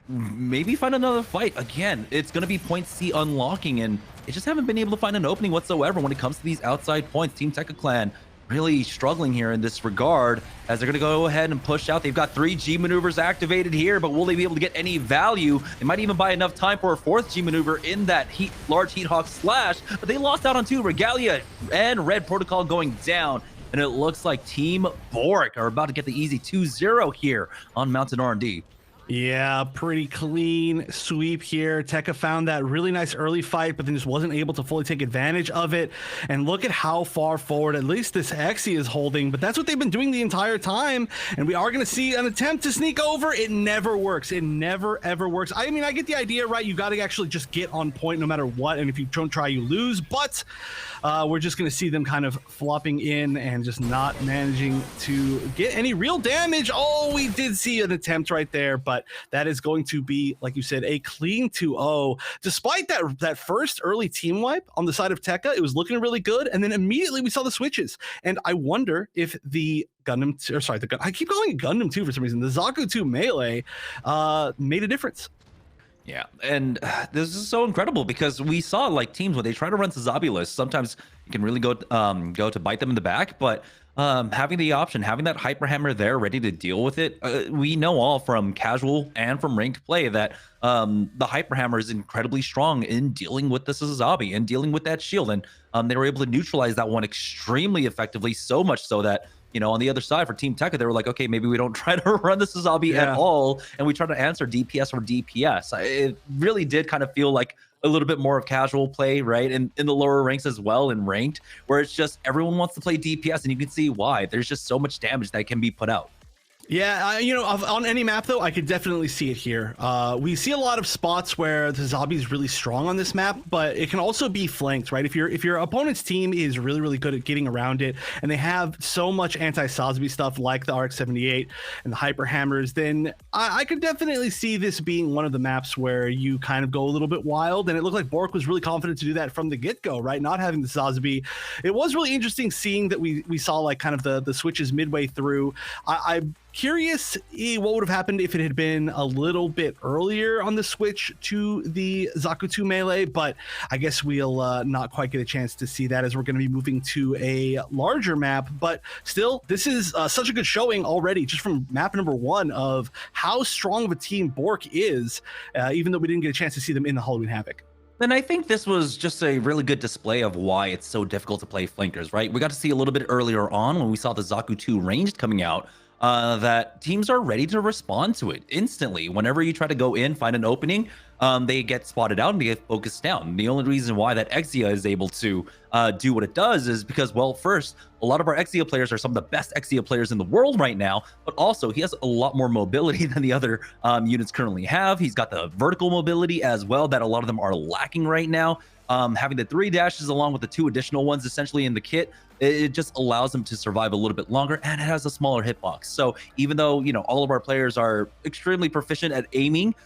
maybe find another fight. Again, it's going to be point C unlocking, and they just haven't been able to find an opening whatsoever when it comes to these outside points. Team TEKKA Clan really struggling here in this regard, as they're going to go ahead and push out. They've got 3 G maneuvers activated here, but will they be able to get any value? They might even buy enough time for a 4th G maneuver in that large Heat Hawk slash, but they lost out on 2. Regalia and Red Protocol going down, and it looks like Team Bork are about to get the easy 2-0 here on Mountain R&D. Yeah, pretty clean sweep here. TEKKA found that really nice early fight, but then just wasn't able to fully take advantage of it. And look at how far forward at least this Exi is holding, but that's what they've been doing the entire time. And we are going to see an attempt to sneak over. It never works. It never, ever works. I mean, I get the idea, right? You got to actually just get on point no matter what. And if you don't try, you lose. But we're just going to see them kind of flopping in and just not managing to get any real damage. Oh, we did see an attempt right there, but that is going to be, like you said, a clean 2-0. Despite that first early team wipe on the side of TEKKA, it was looking really good, and then immediately we saw the switches. And I wonder if the Gundam, or sorry, I keep calling it Gundam 2 for some reason. The Zaku 2 melee made a difference. Yeah, and this is so incredible because we saw like teams when they try to run Sazabi lists, sometimes you can really go to bite them in the back, but having the option, having that hyper hammer there ready to deal with it, we know all from casual and from ranked play that the hyper hammer is incredibly strong in dealing with the Sazabi and dealing with that shield, and they were able to neutralize that one extremely effectively, so much so that, you know, on the other side for Team TEKKA, they were like, okay, maybe we don't try to run the Sazabi at all, and we try to answer DPS or DPS. It really did kind of feel like a little bit more of casual play, right? And in the lower ranks as well, in ranked, where it's just everyone wants to play DPS, and you can see why. There's just so much damage that can be put out. Yeah, you know, on any map, though, I could definitely see it here. We see a lot of spots where the Zabi is really strong on this map, but it can also be flanked, right? If your opponent's team is really, really good at getting around it, and they have so much anti-Sazabi stuff like the RX-78 and the Hyper Hammers, then I could definitely see this being one of the maps where you kind of go a little bit wild, and it looked like Bork was really confident to do that from the get-go, right? Not having the Sazabi. It was really interesting seeing that we saw like kind of the switches midway through. I'm curious what would have happened if it had been a little bit earlier on the switch to the Zaku 2 melee, but I guess we'll not quite get a chance to see that as we're going to be moving to a larger map. But still, this is such a good showing already just from map number 1 of how strong of a team Bork is, even though we didn't get a chance to see them in the Halloween Havoc. And I think this was just a really good display of why it's so difficult to play flankers, right? We got to see a little bit earlier on when we saw the Zaku 2 ranged coming out, that teams are ready to respond to it instantly. Whenever you try to go in, find an opening, they get spotted out and they get focused down. The only reason why that Exia is able to do what it does is because, well, first, a lot of our Exia players are some of the best Exia players in the world right now, but also he has a lot more mobility than the other units currently have. He's got the vertical mobility as well that a lot of them are lacking right now. Having the 3 dashes along with the 2 additional ones essentially in the kit, it just allows them to survive a little bit longer, and it has a smaller hitbox. So even though, you know, all of our players are extremely proficient at aiming,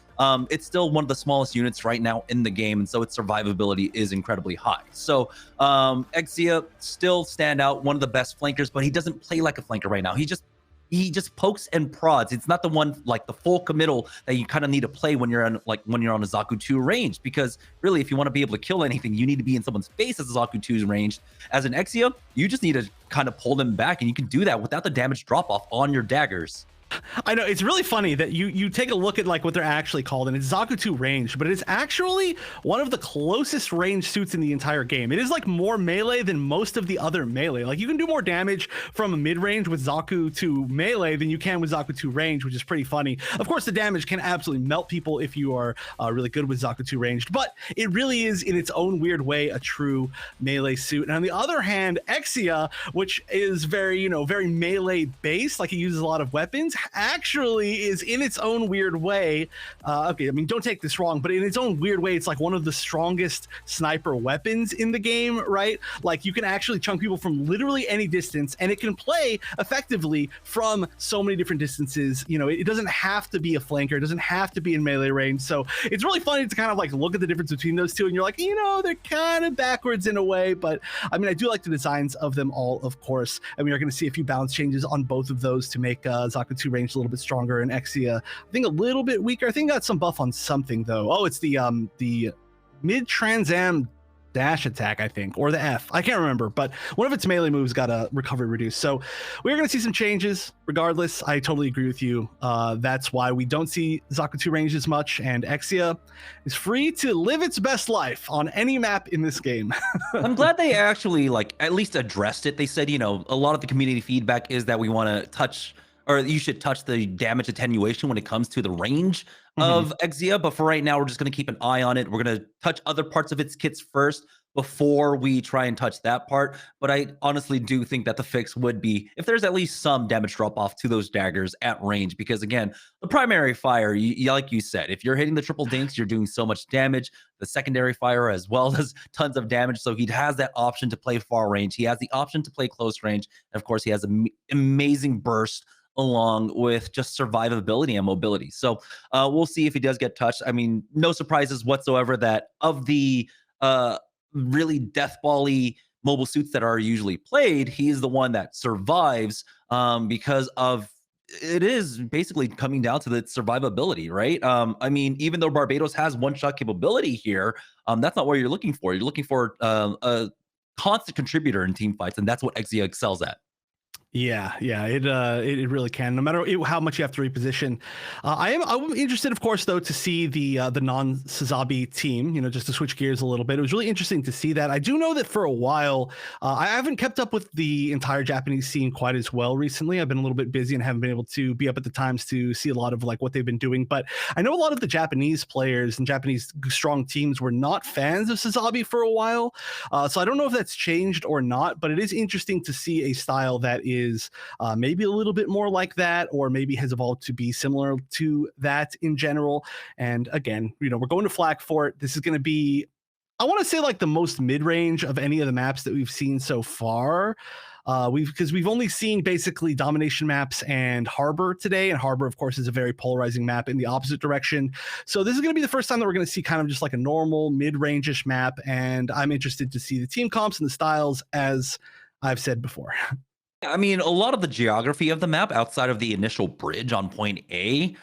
it's still one of the smallest units right now in the game, and so its survivability is incredibly high. So Exia still stand out, one of the best flankers, but he doesn't play like a flanker right now. He just pokes and prods. It's not the one like the full committal that you kind of need to play when you're on a Zaku 2 range, because really, if you want to be able to kill anything, you need to be in someone's face as a Zaku 2's ranged. As an Exia, you just need to kind of pull them back, and you can do that without the damage drop off on your daggers. I know, it's really funny that you take a look at like what they're actually called, and it's Zaku 2 range, but it's actually one of the closest range suits in the entire game. It is like more melee than most of the other melee. Like you can do more damage from a mid-range with Zaku 2 melee than you can with Zaku 2 range, which is pretty funny. Of course, the damage can absolutely melt people if you are really good with Zaku 2 ranged, but it really is in its own weird way a true melee suit. And on the other hand, Exia, which is very, you know, very melee based, like he uses a lot of weapons, actually is in its own weird way, okay, I mean, don't take this wrong, but in its own weird way, it's like one of the strongest sniper weapons in the game, right? Like you can actually chunk people from literally any distance, and it can play effectively from so many different distances. You know, it doesn't have to be a flanker, it doesn't have to be in melee range. So it's really funny to kind of like look at the difference between those two, and you're like, you know, they're kind of backwards in a way, but I mean, I do like the designs of them all, of course. I mean, you're going to see a few balance changes on both of those to make Zaku 2 range a little bit stronger, and Exia I think a little bit weaker. I think got some buff on something though. Oh, it's the mid Trans Am dash attack, I think, or the F. I can't remember, but one of its melee moves got a recovery reduced. So we're going to see some changes regardless. I totally agree with you. That's why we don't see Zakutu range as much, and Exia is free to live its best life on any map in this game. I'm glad they actually like at least addressed it. They said, you know, a lot of the community feedback is that we want to touch, or you should touch the damage attenuation when it comes to the range of Exia. But for right now, we're just going to keep an eye on it. We're going to touch other parts of its kits first before we try and touch that part. But I honestly do think that the fix would be if there's at least some damage drop off to those daggers at range, because again, the primary fire, like you said, if you're hitting the triple dinks, you're doing so much damage. The secondary fire as well does tons of damage. So he has that option to play far range. He has the option to play close range. And of course, he has an amazing burst along with just survivability and mobility. So we'll see if he does get touched. I mean, no surprises whatsoever that of the really deathball-y mobile suits that are usually played, he's the one that survives because of it is basically coming down to the survivability, right? I mean, even though Barbados has one-shot capability here, that's not what you're looking for. You're looking for a constant contributor in team fights, and that's what Exia excels at. Yeah, it really can. No matter how much you have to reposition. I'm interested, of course, though, to see the non-Sazabi team. You know, just to switch gears a little bit. It was really interesting to see that. I do know that for a while, I haven't kept up with the entire Japanese scene quite as well recently. I've been a little bit busy and haven't been able to be up at the times to see a lot of like what they've been doing. But I know a lot of the Japanese players and Japanese strong teams were not fans of Sazabi for a while. So I don't know if that's changed or not. But it is interesting to see a style that is maybe a little bit more like that, or maybe has evolved to be similar to that in general. And again, you know, we're going to Flak Fort. This is going to be, I want to say, like the most mid-range of any of the maps that we've seen so far. Because we've only seen basically domination maps and Harbor today, and Harbor, of course, is a very polarizing map in the opposite direction. So this is going to be the first time that we're going to see kind of just like a normal mid-range-ish map, and I'm interested to see the team comps and the styles, as I've said before. I mean, a lot of the geography of the map outside of the initial bridge on point A,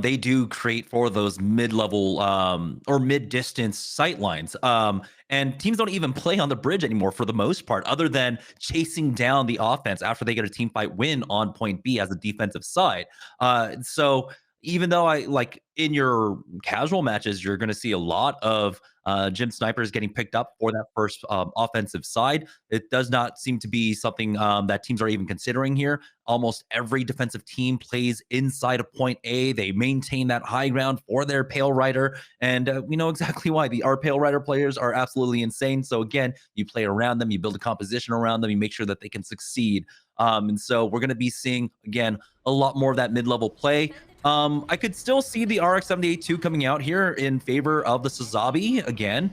they do create for those mid-level or mid-distance sight lines. And teams don't even play on the bridge anymore for the most part, other than chasing down the offense after they get a team fight win on point B as a defensive side. So even though I like in your casual matches, you're going to see a lot of gym snipers getting picked up for that first offensive side. It does not seem to be something that teams are even considering here. Almost every defensive team plays inside of point A. They maintain that high ground for their Pale Rider, and we know exactly why. Our Pale Rider players are absolutely insane. So again, you play around them, you build a composition around them, you make sure that they can succeed. And so we're going to be seeing, again, a lot more of that mid-level play. I could still see the RX-78-2 coming out here in favor of the Sazabi again,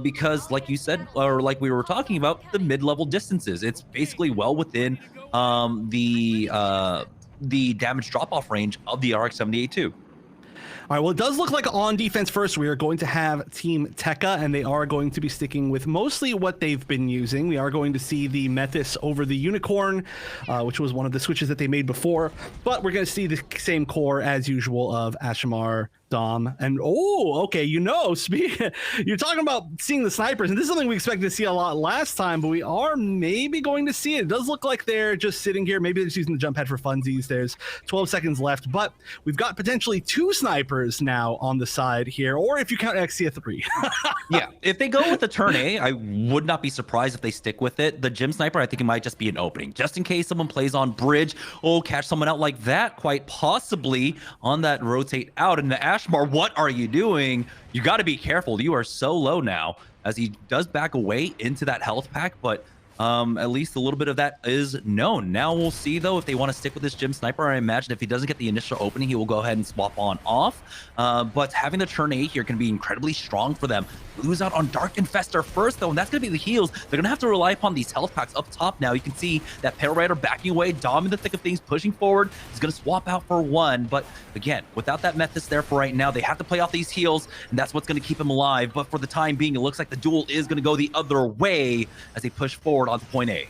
because like you said, or like we were talking about, the mid-level distances. It's basically well within the damage drop-off range of the RX-78-2. All right, well, it does look like on defense first, we are going to have Team TEKKA, and they are going to be sticking with mostly what they've been using. We are going to see the Metis over the Unicorn, which was one of the switches that they made before, but we're going to see the same core as usual of Ashamar, Dom, and okay, you know, you're talking about seeing the snipers, and this is something we expected to see a lot last time, but we are maybe going to see it. It does look like they're just sitting here. Maybe they're just using the jump pad for funsies. There's 12 seconds left, but we've got potentially 2 snipers now on the side here, or if you count Exia 3. Yeah, if they go with the turn A, I would not be surprised if they stick with it. The gym sniper, I think it might just be an opening, just in case someone plays on bridge. Catch someone out like that, quite possibly on that rotate out. And the Ashmar, what are you doing? You got to be careful. You are so low now, as he does back away into that health pack, but at least a little bit of that is known. Now we'll see, though, if they want to stick with this gym sniper. I imagine if he doesn't get the initial opening, he will go ahead and swap on off. But having the turn A here can be incredibly strong for them. Lose out on Dark Infestor first, though, and that's going to be the heals. They're going to have to rely upon these health packs up top now. You can see that Pale Rider backing away, Dom in the thick of things, pushing forward. He's going to swap out for 1, but again, without that Metis there for right now, they have to play off these heals, and that's what's going to keep him alive. But for the time being, it looks like the duel is going to go the other way as they push forward onto point A.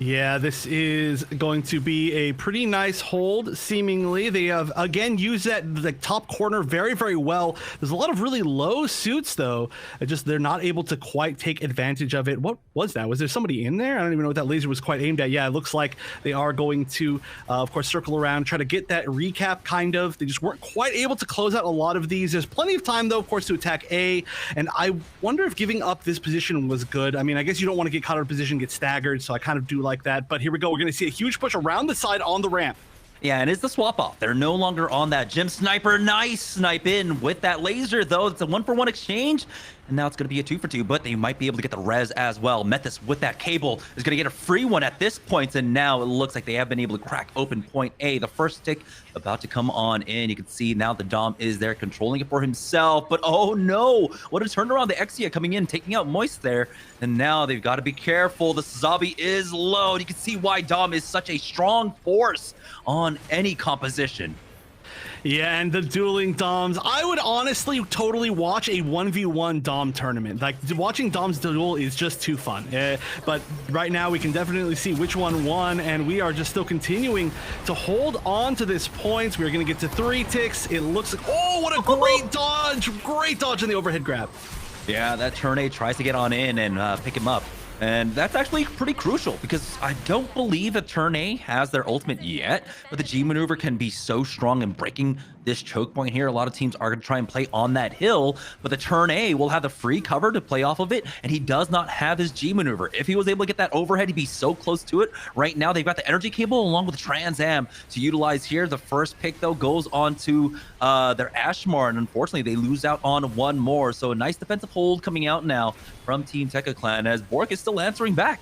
Yeah, this is going to be a pretty nice hold, seemingly. They have, again, used that the top corner very, very well. There's a lot of really low suits, though. They're not able to quite take advantage of it. What was that? Was there somebody in there? I don't even know what that laser was quite aimed at. Yeah, it looks like they are going to, of course, circle around, try to get that recap, kind of. They just weren't quite able to close out a lot of these. There's plenty of time, though, of course, to attack A, and I wonder if giving up this position was good. I mean, I guess you don't want to get caught out of position, get staggered, so I kind of do like that. But here we go. We're going to see a huge push around the side on the ramp. Yeah, and it's the swap off. They're no longer on that gym sniper. Nice snipe in with that laser, though. It's a 1-for-1 exchange, and now it's going to be a 2-for-2, but they might be able to get the res as well. Methis with that cable is going to get a free one at this point, and now it looks like they have been able to crack open point A. The first tick about to come on in. You can see now the Dom is there controlling it for himself, but oh no, what a turnaround. The Exia coming in, taking out Moist there, and now they've got to be careful. The zombie is low. You can see why Dom is such a strong force on any composition. Yeah, and the dueling Doms. I would honestly totally watch a 1v1 Dom tournament. Like, watching Dom's duel is just too fun. But right now we can definitely see which one won, and we are just still continuing to hold on to this point. We're going to get to 3 ticks. It looks like, oh, what a great dodge. Great dodge in the overhead grab. Yeah, that turn A tries to get on in and pick him up. And that's actually pretty crucial because I don't believe that turn A has their ultimate yet, but the G maneuver can be so strong in breaking this choke point here. A lot of teams are going to try and play on that hill, but the turn A will have the free cover to play off of it, and he does not have his G maneuver. If he was able to get that overhead, he'd be so close to it. Right now, they've got the energy cable along with the Trans Am to utilize here. The first pick, though, goes on to their Ashmar, and unfortunately, they lose out on one more. So a nice defensive hold coming out now from Team TEKKA Clan as Bork is still answering back.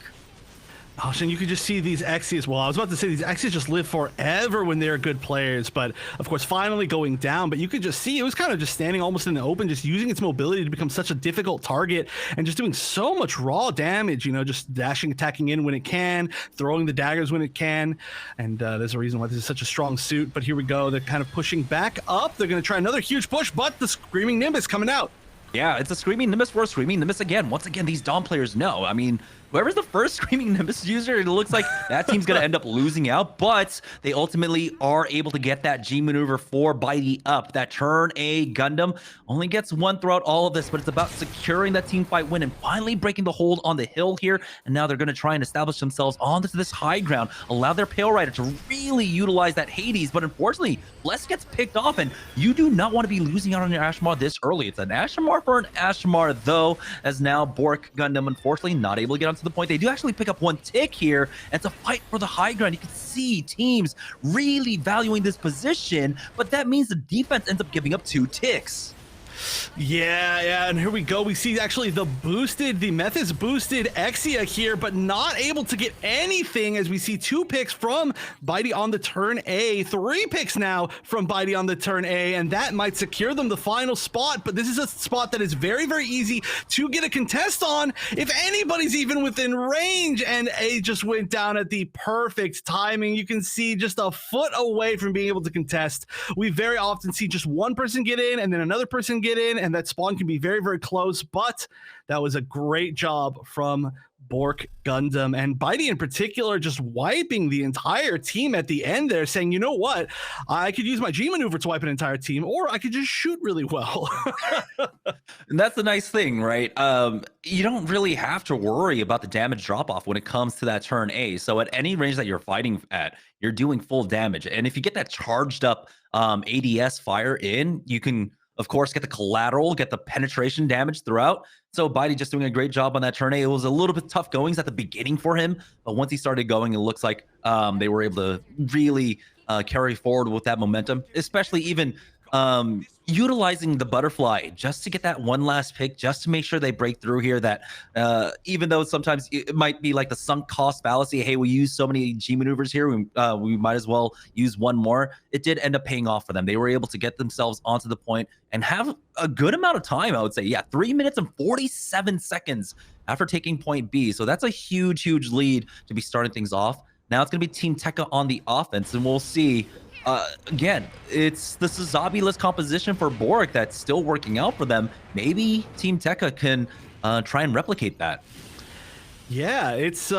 Oh, and you could just see these Exias. Well, I was about to say these Exias just live forever when they're good players, but of course, finally going down. But you could just see it was kind of just standing almost in the open, just using its mobility to become such a difficult target and just doing so much raw damage, you know, just dashing, attacking in when it can, throwing the daggers when it can. And there's a reason why this is such a strong suit. But here we go. They're kind of pushing back up. They're going to try another huge push, but the Screaming Nimbus coming out. Yeah, it's a Screaming Nimbus for a Screaming Nimbus again. Once again, these Dom players know. I mean, whoever's the first Screaming Nimbus user, it looks like that team's going to end up losing out, but they ultimately are able to get that G maneuver for Bitey up. That turn A Gundam only gets one throughout all of this, but it's about securing that team fight win and finally breaking the hold on the hill here. And now they're going to try and establish themselves onto this high ground, allow their Pale Rider to really utilize that Hades. But unfortunately, Bless gets picked off, and you do not want to be losing out on your Ashmar this early. It's an Ashmar for an Ashmar, though, as now Bork Gundam, unfortunately, not able to get onto the point. They do actually pick up one tick here, and it's a fight for the high ground. You can see teams really valuing this position, but that means the defense ends up giving up 2 ticks. Yeah, and here we go. We see actually the Methis boosted Exia here, but not able to get anything as we see 2 picks from Bitey on the turn A, 3 picks now from Bitey on the turn A, and that might secure them the final spot. But this is a spot that is very, very easy to get a contest on if anybody's even within range, and A just went down at the perfect timing. You can see just a foot away from being able to contest. We very often see just one person get in and then another person get in, and that spawn can be very, very close, but that was a great job from Bork Gundam, and Bitey in particular just wiping the entire team at the end there, saying, you know what, I could use my G maneuver to wipe an entire team, or I could just shoot really well. And that's the nice thing, right? You don't really have to worry about the damage drop off when it comes to that turn A. So at any range that you're fighting at, you're doing full damage, and if you get that charged up ADS fire in, you can of course get the collateral, get the penetration damage throughout. So Bitey just doing a great job on that turn A. It was a little bit tough goings at the beginning for him, but once he started going, it looks like they were able to really carry forward with that momentum, especially even utilizing the butterfly just to get that one last pick, just to make sure they break through here. That even though sometimes it might be like the sunk cost fallacy, hey, we use so many G maneuvers here, we might as well use one more. It did end up paying off for them. They were able to get themselves onto the point and have a good amount of time, I would say. Yeah, 3 minutes and 47 seconds after taking point B. So that's a huge, huge lead to be starting things off. Now it's going to be Team TEKKA on the offense, and we'll see. Again, it's the Suzabi-less composition for Bork that's still working out for them. Maybe Team TEKKA can try and replicate that. Yeah, it's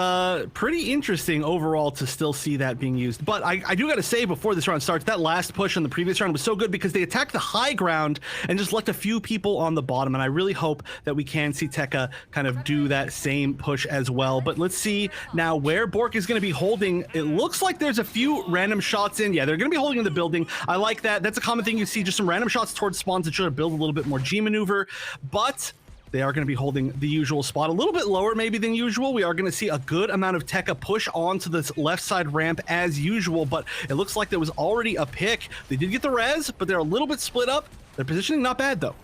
pretty interesting overall to still see that being used. But I do got to say, before this round starts, that last push in the previous round was so good because they attacked the high ground and just left a few people on the bottom. And I really hope that we can see TEKKA kind of do that same push as well. But let's see now where Bork is going to be holding. It looks like there's a few random shots in. Yeah, they're going to be holding in the building. I like that. That's a common thing you see, just some random shots towards spawns to try to build a little bit more G maneuver. But they are going to be holding the usual spot a little bit lower maybe than usual. We are going to see a good amount of TEKKA push onto this left side ramp as usual, but it looks like there was already a pick. They did get the res, but they're a little bit split up. Their positioning not bad though.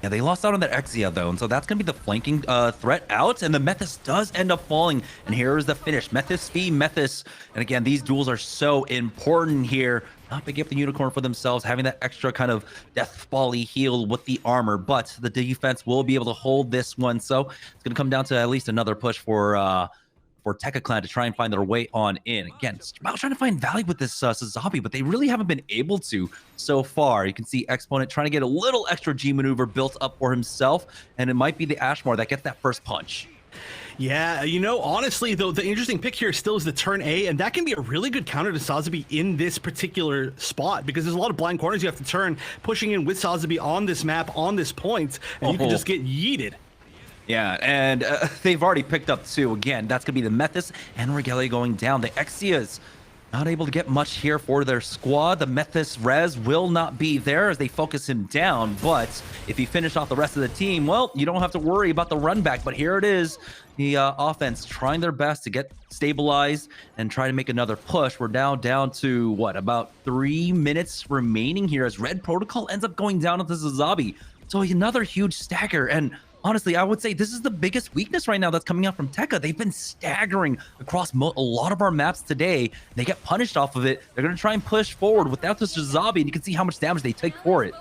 Yeah, they lost out on that Exia though, and so that's going to be the flanking threat out, and the Methus does end up falling, and here's the finish. Methus v Methus, and again, these duels are so important here. Not picking up the unicorn for themselves, having that extra kind of death volley heal with the armor, but the defense will be able to hold this one, so it's going to come down to at least another push for TEKKA Clan to try and find their way on in. Again, it's about trying to find value with this Sazabi, but they really haven't been able to so far. You can see Exponent trying to get a little extra G maneuver built up for himself, and it might be the Ashmore that gets that first punch. Yeah, you know, honestly, though, the interesting pick here still is the turn A, and that can be a really good counter to Sazabi in this particular spot, because there's a lot of blind corners you have to turn, pushing in with Sazabi on this map, on this point, and you can just get yeeted. Yeah, and they've already picked up two. Again, that's going to be the Methus and Regalia going down. The Exias not able to get much here for their squad. The Methus res will not be there as they focus him down, but if you finish off the rest of the team, well, you don't have to worry about the run back, but here it is. The offense trying their best to get stabilized and try to make another push. We're now down to, what, about 3 minutes remaining here as Red Protocol ends up going down with the Zazabi. So another huge stagger, and honestly, I would say this is the biggest weakness right now that's coming out from TEKKA. They've been staggering across a lot of our maps today. They get punished off of it. They're going to try and push forward without the Zazabi, and you can see how much damage they take for it.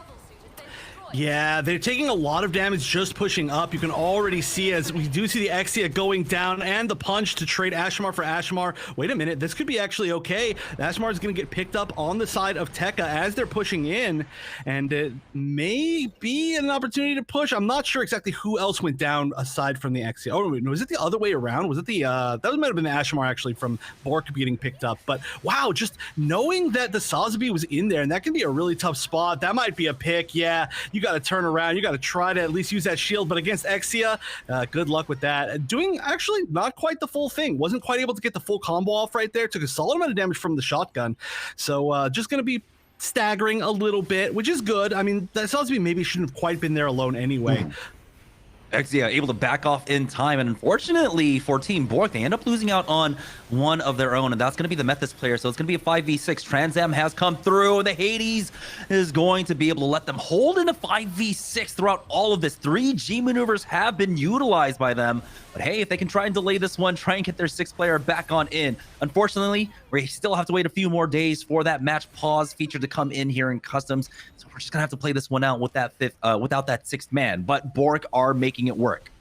Yeah, they're taking a lot of damage just pushing up. You can already see as we do see the Exia going down and the punch to trade Ashmar for Ashmar. Wait a minute, this could be actually okay. Ashmar is going to get picked up on the side of TEKKA as they're pushing in, and it may be an opportunity to push. I'm not sure exactly who else went down aside from the Exia. Oh, wait, no, was it the other way around? Was it the, that might have been the Ashmar actually from Bork getting picked up. But wow, just knowing that the Sazabi was in there, and that can be a really tough spot. That might be a pick, yeah. You got to turn around. You got to try to at least use that shield, but against Exia, good luck with that. Doing actually not quite the full thing. Wasn't quite able to get the full combo off right there. Took a solid amount of damage from the shotgun. So just going to be staggering a little bit, which is good. I mean, that Sazabi maybe shouldn't have quite been there alone anyway. Exia able to back off in time, and unfortunately for Team Bork, they end up losing out on one of their own, and that's going to be the Methus player. So it's going to be a 5v6. Transam has come through, and the Hades is going to be able to let them hold in a 5v6 throughout all of this. 3 G maneuvers have been utilized by them, but hey, if they can try and delay this one, try and get their 6th player back on in. Unfortunately, we still have to wait a few more days for that match pause feature to come in here in Customs, so we're just gonna have to play this one out with that without that 6th man. But Bork are making it work.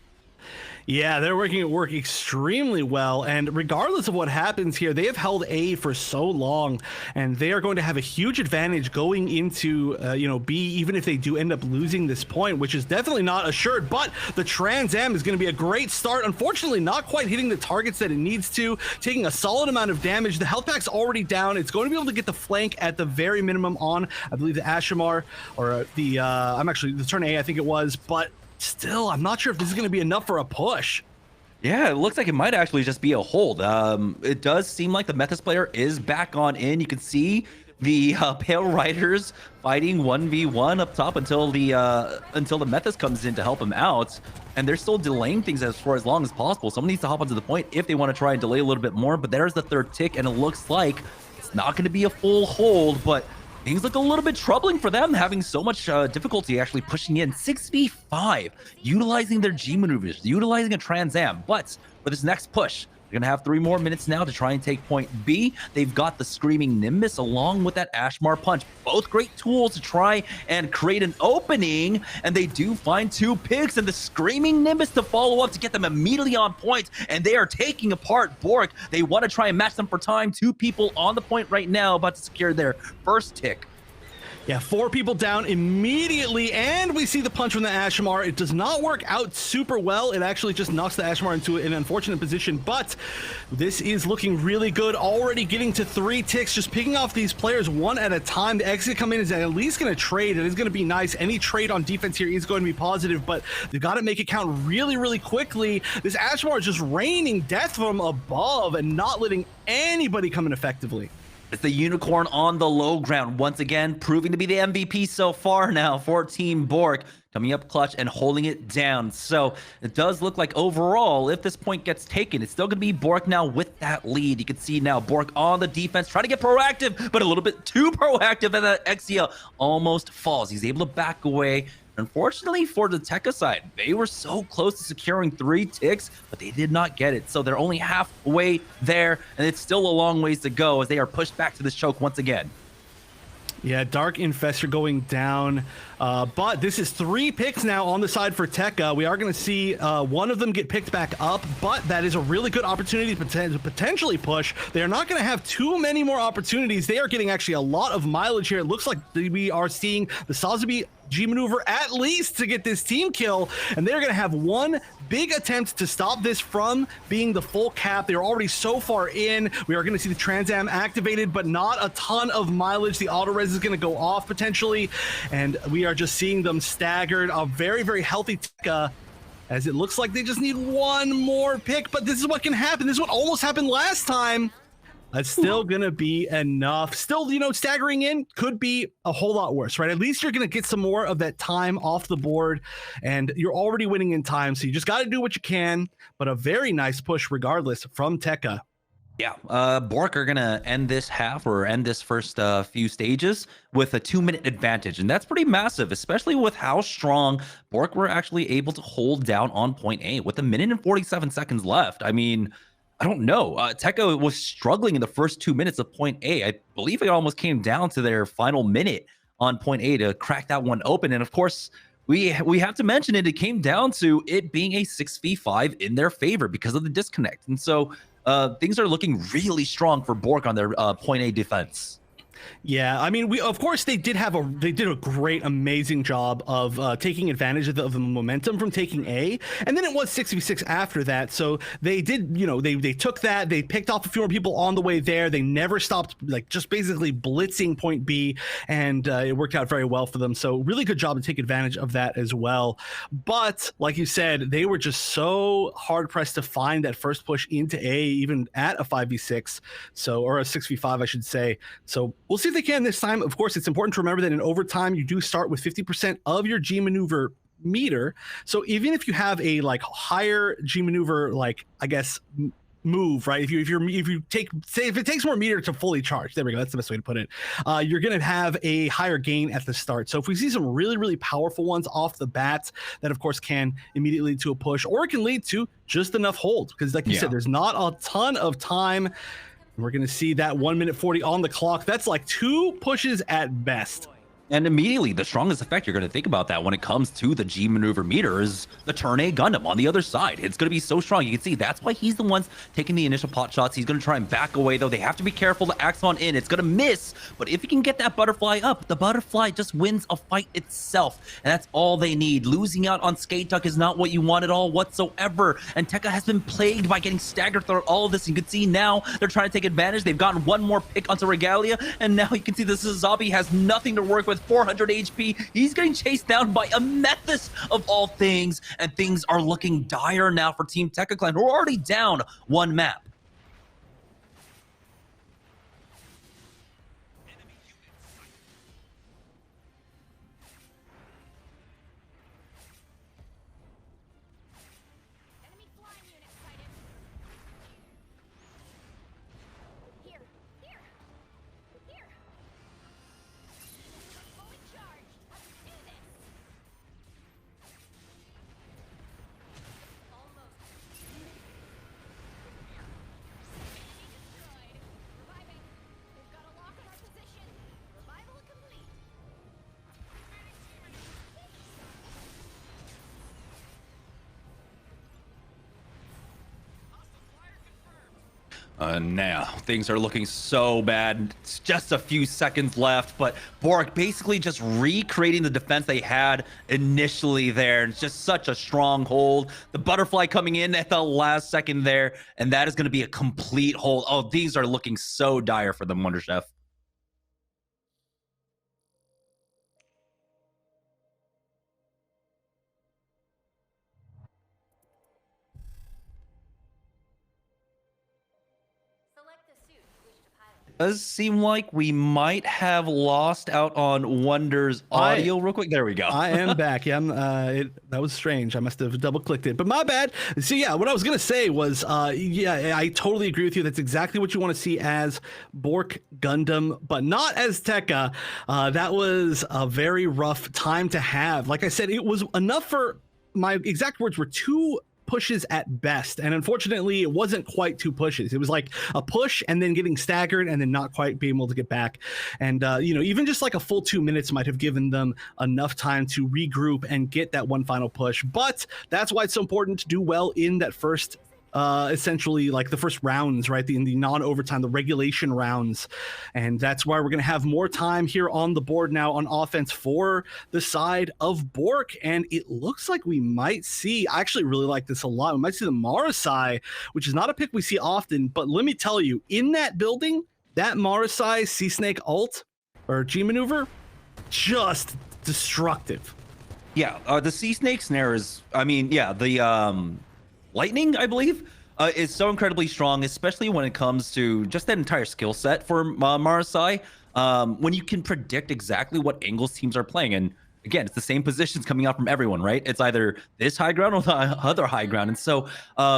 Yeah, they're working at work extremely well, and regardless of what happens here, they have held A for so long, and they are going to have a huge advantage going into, B, even if they do end up losing this point, which is definitely not assured, but the Trans Am is going to be a great start. Unfortunately, not quite hitting the targets that it needs to, taking a solid amount of damage. The health pack's already down. It's going to be able to get the flank at the very minimum on, I believe, the Ashamar, or the turn A, I think it was, but still, I'm not sure if this is going to be enough for a push. Yeah, it looks like it might actually just be a hold. It does seem like the Methus player is back on in. You can see the Pale Riders fighting 1v1 up top until the Methus comes in to help him out. And they're still delaying things for as long as possible. Someone needs to hop onto the point if they want to try and delay a little bit more. But there's the 3rd tick, and it looks like it's not going to be a full hold, but things look a little bit troubling for them, having so much difficulty actually pushing in 6v5, utilizing their G maneuvers, utilizing a Trans Am. But for this next push, they're going to have 3 more minutes now to try and take point B. They've got the Screaming Nimbus along with that Ashmar Punch. Both great tools to try and create an opening. And they do find 2 picks and the Screaming Nimbus to follow up to get them immediately on point. And they are taking apart Bork. They want to try and match them for time. 2 people on the point right now about to secure their first tick. Yeah, 4 people down immediately, and we see the punch from the Ashmar. It does not work out super well. It actually just knocks the Ashmar into an unfortunate position, but this is looking really good. Already getting to 3 ticks, just picking off these players one at a time. The exit come in is at least going to trade. It is going to be nice. Any trade on defense here is going to be positive, but they've got to make it count really, really quickly. This Ashmar is just raining death from above and not letting anybody come in effectively. It's the unicorn on the low ground, once again, proving to be the MVP so far now for Team Bork, coming up clutch and holding it down. So it does look like overall, if this point gets taken, it's still going to be Bork now with that lead. You can see now Bork on the defense, trying to get proactive, but a little bit too proactive, and that XCL almost falls. He's able to back away. Unfortunately for the TEKKA side, they were so close to securing 3 ticks, but they did not get it. So they're only halfway there, and it's still a long ways to go as they are pushed back to this choke once again. Yeah, Dark Infestor going down, but this is 3 picks now on the side for TEKKA. We are going to see one of them get picked back up, but that is a really good opportunity to potentially push. They are not going to have too many more opportunities. They are getting actually a lot of mileage here. It looks like we are seeing the Sazabi G maneuver at least to get this team kill, and they're going to have one big attempt to stop this from being the full cap. They're already so far in. We are going to see the Trans Am activated, but not a ton of mileage. The auto res is going to go off potentially, and we are just seeing them staggered. A very, very healthy TEKKA, as it looks like they just need one more pick, but this is what can happen. This is what almost happened last time. It's still going to be enough. Still, you know, staggering in could be a whole lot worse, right? At least you're going to get some more of that time off the board, and you're already winning in time, so you just got to do what you can, but a very nice push regardless from TEKKA. Yeah, Bork are going to end this half or end this first few stages with a 2-minute advantage, and that's pretty massive, especially with how strong Bork were actually able to hold down on point A with 1 minute and 47 seconds left. I mean, I don't know. TEKKA was struggling in the first 2 minutes of point A. I believe it almost came down to their final minute on point A to crack that one open. And of course, we have to mention it. It came down to it being a 6v5 in their favor because of the disconnect. And so things are looking really strong for Bork on their point A defense. Yeah, I mean, of course they did a great, amazing job of taking advantage of the momentum from taking A, and then it was 6v6 after that. So they did, you know, they took that, they picked off a few more people on the way there. They never stopped, like, just basically blitzing point B, and it worked out very well for them. So really good job to take advantage of that as well. But like you said, they were just so hard pressed to find that first push into A, even at a 5v6, so, or a 6v5, I should say. So we'll see if they can this time. Of course, it's important to remember that in overtime, you do start with 50% of your G maneuver meter. So even if you have a like higher G maneuver, like, I guess, move, right? If you take, say, if it takes more meter to fully charge, there we go, that's the best way to put it, you're gonna have a higher gain at the start. So if we see some really, really powerful ones off the bat, that of course can immediately lead to a push, or it can lead to just enough hold, because like you said, there's not a ton of time. We're going to see that 1 minute 40 on the clock. That's like 2 pushes at best. And immediately, the strongest effect you're going to think about that when it comes to the G maneuver meter is the turn A Gundam on the other side. It's going to be so strong. You can see that's why he's the ones taking the initial pot shots. He's going to try and back away, though. They have to be careful to Axon in. It's going to miss, but if he can get that butterfly up, the butterfly just wins a fight itself, and that's all they need. Losing out on Skate Tuck is not what you want at all whatsoever, and TEKKA has been plagued by getting staggered throughout all of this. You can see now they're trying to take advantage. They've gotten one more pick onto Regalia, and now you can see the Sazabi has nothing to work with. 400 HP. He's getting chased down by a Methus of all things, and things are looking dire now for Team TEKKA Clan, who are already down 1 map. Now things are looking so bad. It's just a few seconds left, but Bork basically just recreating the defense they had initially there. It's just such a strong hold. The butterfly coming in at the last second there, and that is going to be a complete hold. Oh, these are looking so dire for them, Wonder Chef. Does seem like we might have lost out on Wonder's audio real quick. There we go. I am back. Yeah, that was strange. I must have double clicked it, but my bad. So yeah, what I was gonna say was, yeah, I totally agree with you. That's exactly what you want to see as Bork Gundam, but not as TEKKA. That was a very rough time to have. Like I said, it was enough for, my exact words were, 2 pushes at best, and unfortunately it wasn't quite 2 pushes. It was like a push and then getting staggered and then not quite being able to get back. And you know, even just like a full 2 minutes might have given them enough time to regroup and get that one final push. But that's why it's so important to do well in that first essentially like the first rounds, right? In the non-overtime, the regulation rounds. And that's why we're going to have more time here on the board now on offense for the side of Bork. And it looks like we might see, I actually really like this a lot, we might see the Marasai, which is not a pick we see often, but let me tell you, in that building, that Marasai Sea Snake ult or G maneuver, just destructive. Yeah, the Sea Snake snare is, I mean, yeah, the lightning, I believe, is so incredibly strong, especially when it comes to just that entire skill set for Marasai. When you can predict exactly what angles teams are playing. And again, it's the same positions coming out from everyone, right? It's either this high ground or the other high ground. And so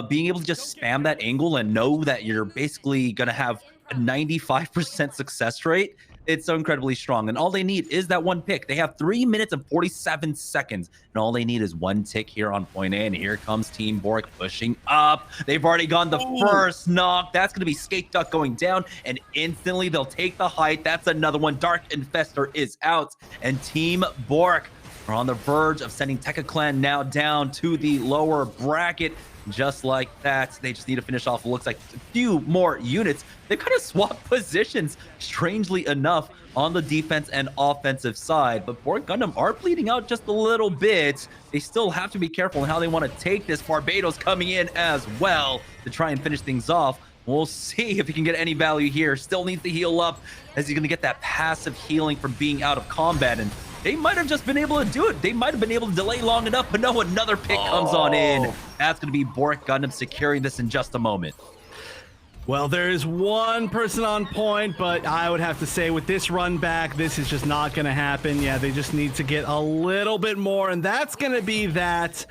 being able to just spam that angle and know that you're basically going to have a 95% success rate, it's so incredibly strong. And all they need is that one pick. They have 3 minutes and 47 seconds, and all they need is one tick here on point A. And here comes Team Bork pushing up. They've already gone the first knock. That's going to be Skate Duck going down, and instantly they'll take the height. That's another one. Dark Infestor is out, and Team Bork are on the verge of sending TEKKA Clan now down to the lower bracket. Just like that, they just need to finish off. It looks like a few more units. They kind of swapped positions, strangely enough, on the defense and offensive side. But Bork Gundam are bleeding out just a little bit. They still have to be careful in how they want to take this. Barbados coming in as well to try and finish things off. We'll see if he can get any value here. Still needs to heal up, as he's going to get that passive healing from being out of combat. And they might have just been able to do it. They might have been able to delay long enough, but no, another pick comes on in. That's going to be Bork Gundam securing this in just a moment. Well, there is one person on point, but I would have to say with this run back, this is just not going to happen. Yeah, they just need to get a little bit more, and that's going to be that.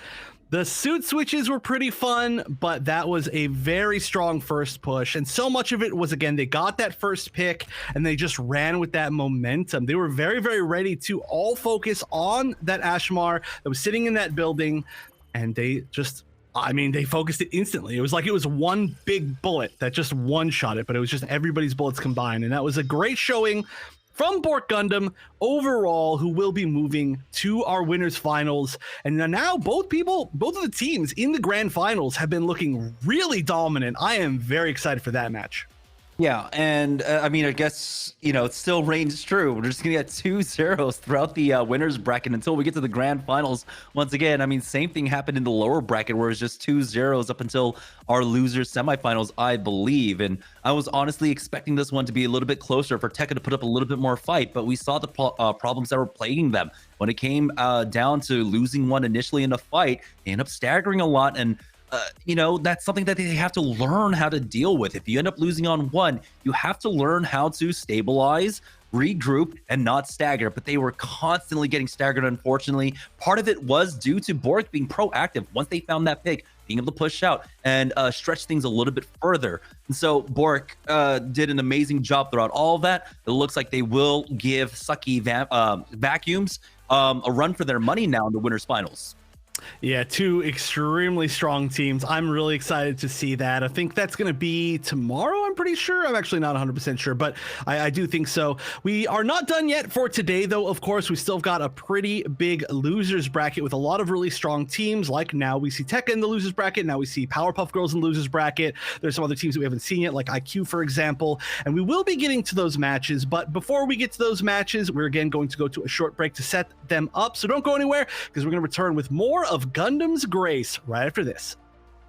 The suit switches were pretty fun, but that was a very strong first push. And so much of it was, again, they got that first pick and they just ran with that momentum. They were very, very ready to all focus on that Ashmar that was sitting in that building. And they just, I mean, they focused it instantly. It was like it was one big bullet that just one-shot it, but it was just everybody's bullets combined. And that was a great showing from Bork Gundam overall, who will be moving to our winners finals. And now both of the teams in the grand finals have been looking really dominant. I am very excited for that match. Yeah, and I mean, I guess, you know, it still reigns true. We're just going to get 2 zeros throughout the winners bracket until we get to the grand finals. Once again, I mean, same thing happened in the lower bracket where it's just 2 zeros up until our losers semifinals, I believe. And I was honestly expecting this one to be a little bit closer for TEKKA to put up a little bit more fight, but we saw the problems that were plaguing them. When it came down to losing one initially in a fight, they end up staggering a lot. And you know, that's something that they have to learn how to deal with. If you end up losing on one, you have to learn how to stabilize, regroup, and not stagger. But they were constantly getting staggered, unfortunately. Part of it was due to Bork being proactive. Once they found that pick, being able to push out and stretch things a little bit further. And so Bork did an amazing job throughout all of that. It looks like they will give Sucky Vacuums a run for their money now in the winners finals. Yeah, two extremely strong teams. I'm really excited to see that. I think that's going to be tomorrow, I'm pretty sure. I'm actually not 100% sure, but I do think so. We are not done yet for today, though. Of course, we still got a pretty big losers bracket with a lot of really strong teams. Like now we see TEKKA in the losers bracket. Now we see Powerpuff Girls in the losers bracket. There's some other teams that we haven't seen yet, like IQ, for example. And we will be getting to those matches. But before we get to those matches, we're again going to go to a short break to set them up. So don't go anywhere, because we're going to return with more of Gundam's Grace right after this.